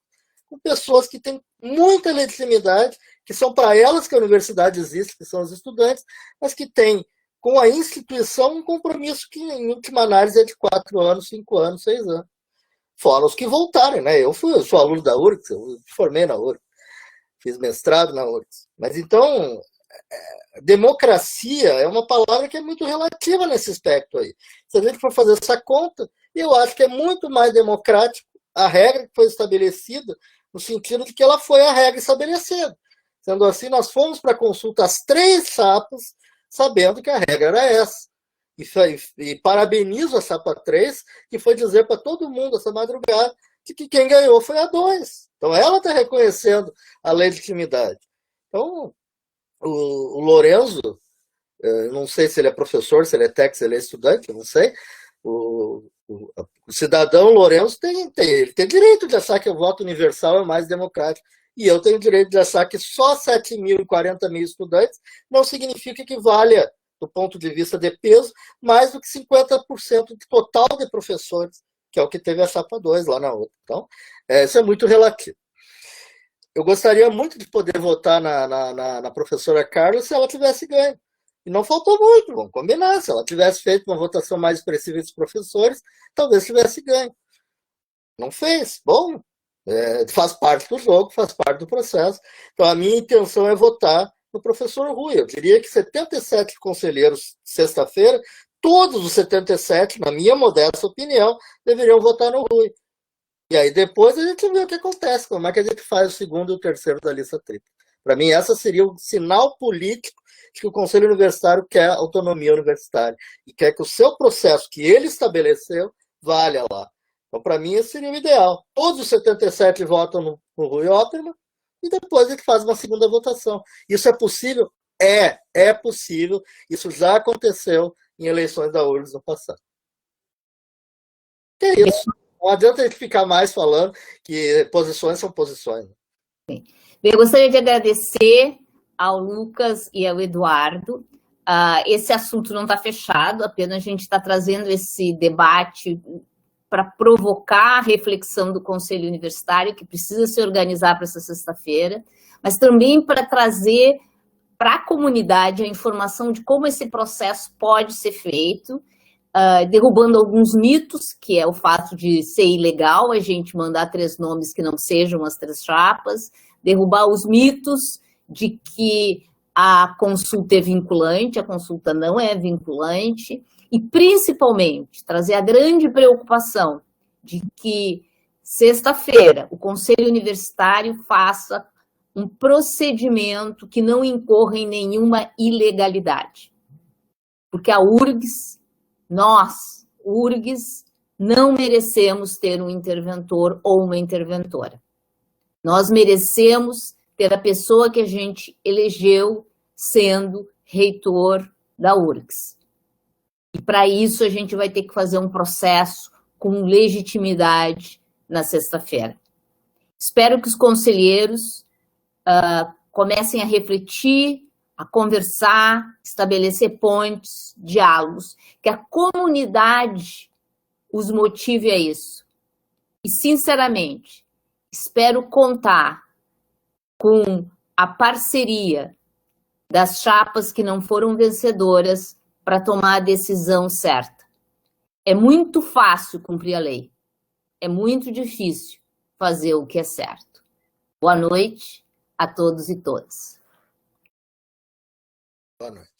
com pessoas que têm muita legitimidade, que são para elas que a universidade existe, que são os estudantes, mas que têm com a instituição um compromisso que, em última análise, é de 4 anos, 5 anos, 6 anos. Fora os que voltarem, né? Eu sou aluno da URGS, eu formei na URGS, fiz mestrado na URGS. Mas então, democracia é uma palavra que é muito relativa nesse aspecto aí. Se a gente for fazer essa conta, eu acho que é muito mais democrático a regra que foi estabelecida, no sentido de que ela foi a regra estabelecida. Sendo assim, nós fomos para a consulta as 3 chapas, sabendo que a regra era essa. E parabenizo a chapa 3, que foi dizer para todo mundo essa madrugada que quem ganhou foi a 2. Então, ela está reconhecendo a legitimidade. Então, o Lorenzo, não sei se ele é professor, se ele é técnico, se ele é estudante, eu não sei. O cidadão Lorenzo ele tem direito de achar que o voto universal é mais democrático. E eu tenho direito de achar que só 7.040 mil estudantes não significa que valha, do ponto de vista de peso, mais do que 50% do total de professores, que é o que teve a chapa 2 lá na outra. Então, isso é muito relativo. Eu gostaria muito de poder votar na professora Carla se ela tivesse ganho. E não faltou muito, vamos combinar. Se ela tivesse feito uma votação mais expressiva dos professores, talvez tivesse ganho. Não fez. Bom, faz parte do jogo, faz parte do processo. Então, a minha intenção é votar no professor Rui. Eu diria que 77 conselheiros, sexta-feira, todos os 77, na minha modesta opinião, deveriam votar no Rui. E aí depois a gente vê o que acontece, como é que a gente faz o segundo e o terceiro da lista tripla. Para mim, essa seria o sinal político de que o Conselho Universitário quer autonomia universitária e quer que o seu processo que ele estabeleceu valha lá. Então, para mim, esse seria o ideal. Todos os 77 votam no Rui Oppermann e depois a gente faz uma segunda votação. Isso é possível? É possível. Isso já aconteceu em eleições da URGS no passado. É isso. Não adianta a gente ficar mais falando que posições são posições. Eu gostaria de agradecer ao Lucas e ao Eduardo. Esse assunto não está fechado, apenas a gente está trazendo esse debate para provocar a reflexão do Conselho Universitário, que precisa se organizar para essa sexta-feira, mas também para trazer para a comunidade a informação de como esse processo pode ser feito, derrubando alguns mitos, que é o fato de ser ilegal a gente mandar 3 nomes que não sejam as 3 chapas, derrubar os mitos de que a consulta é vinculante, a consulta não é vinculante, e principalmente trazer a grande preocupação de que sexta-feira o Conselho Universitário faça um procedimento que não incorra em nenhuma ilegalidade. Porque a URGS, nós, URGS, não merecemos ter um interventor ou uma interventora. Nós merecemos ter a pessoa que a gente elegeu sendo reitor da URGS. E para isso a gente vai ter que fazer um processo com legitimidade na sexta-feira. Espero que os conselheiros comecem a refletir, a conversar, estabelecer pontes, diálogos, que a comunidade os motive a isso. E, sinceramente, espero contar com a parceria das chapas que não foram vencedoras para tomar a decisão certa. É muito fácil cumprir a lei. É muito difícil fazer o que é certo. Boa noite a todos e todas. Boa noite.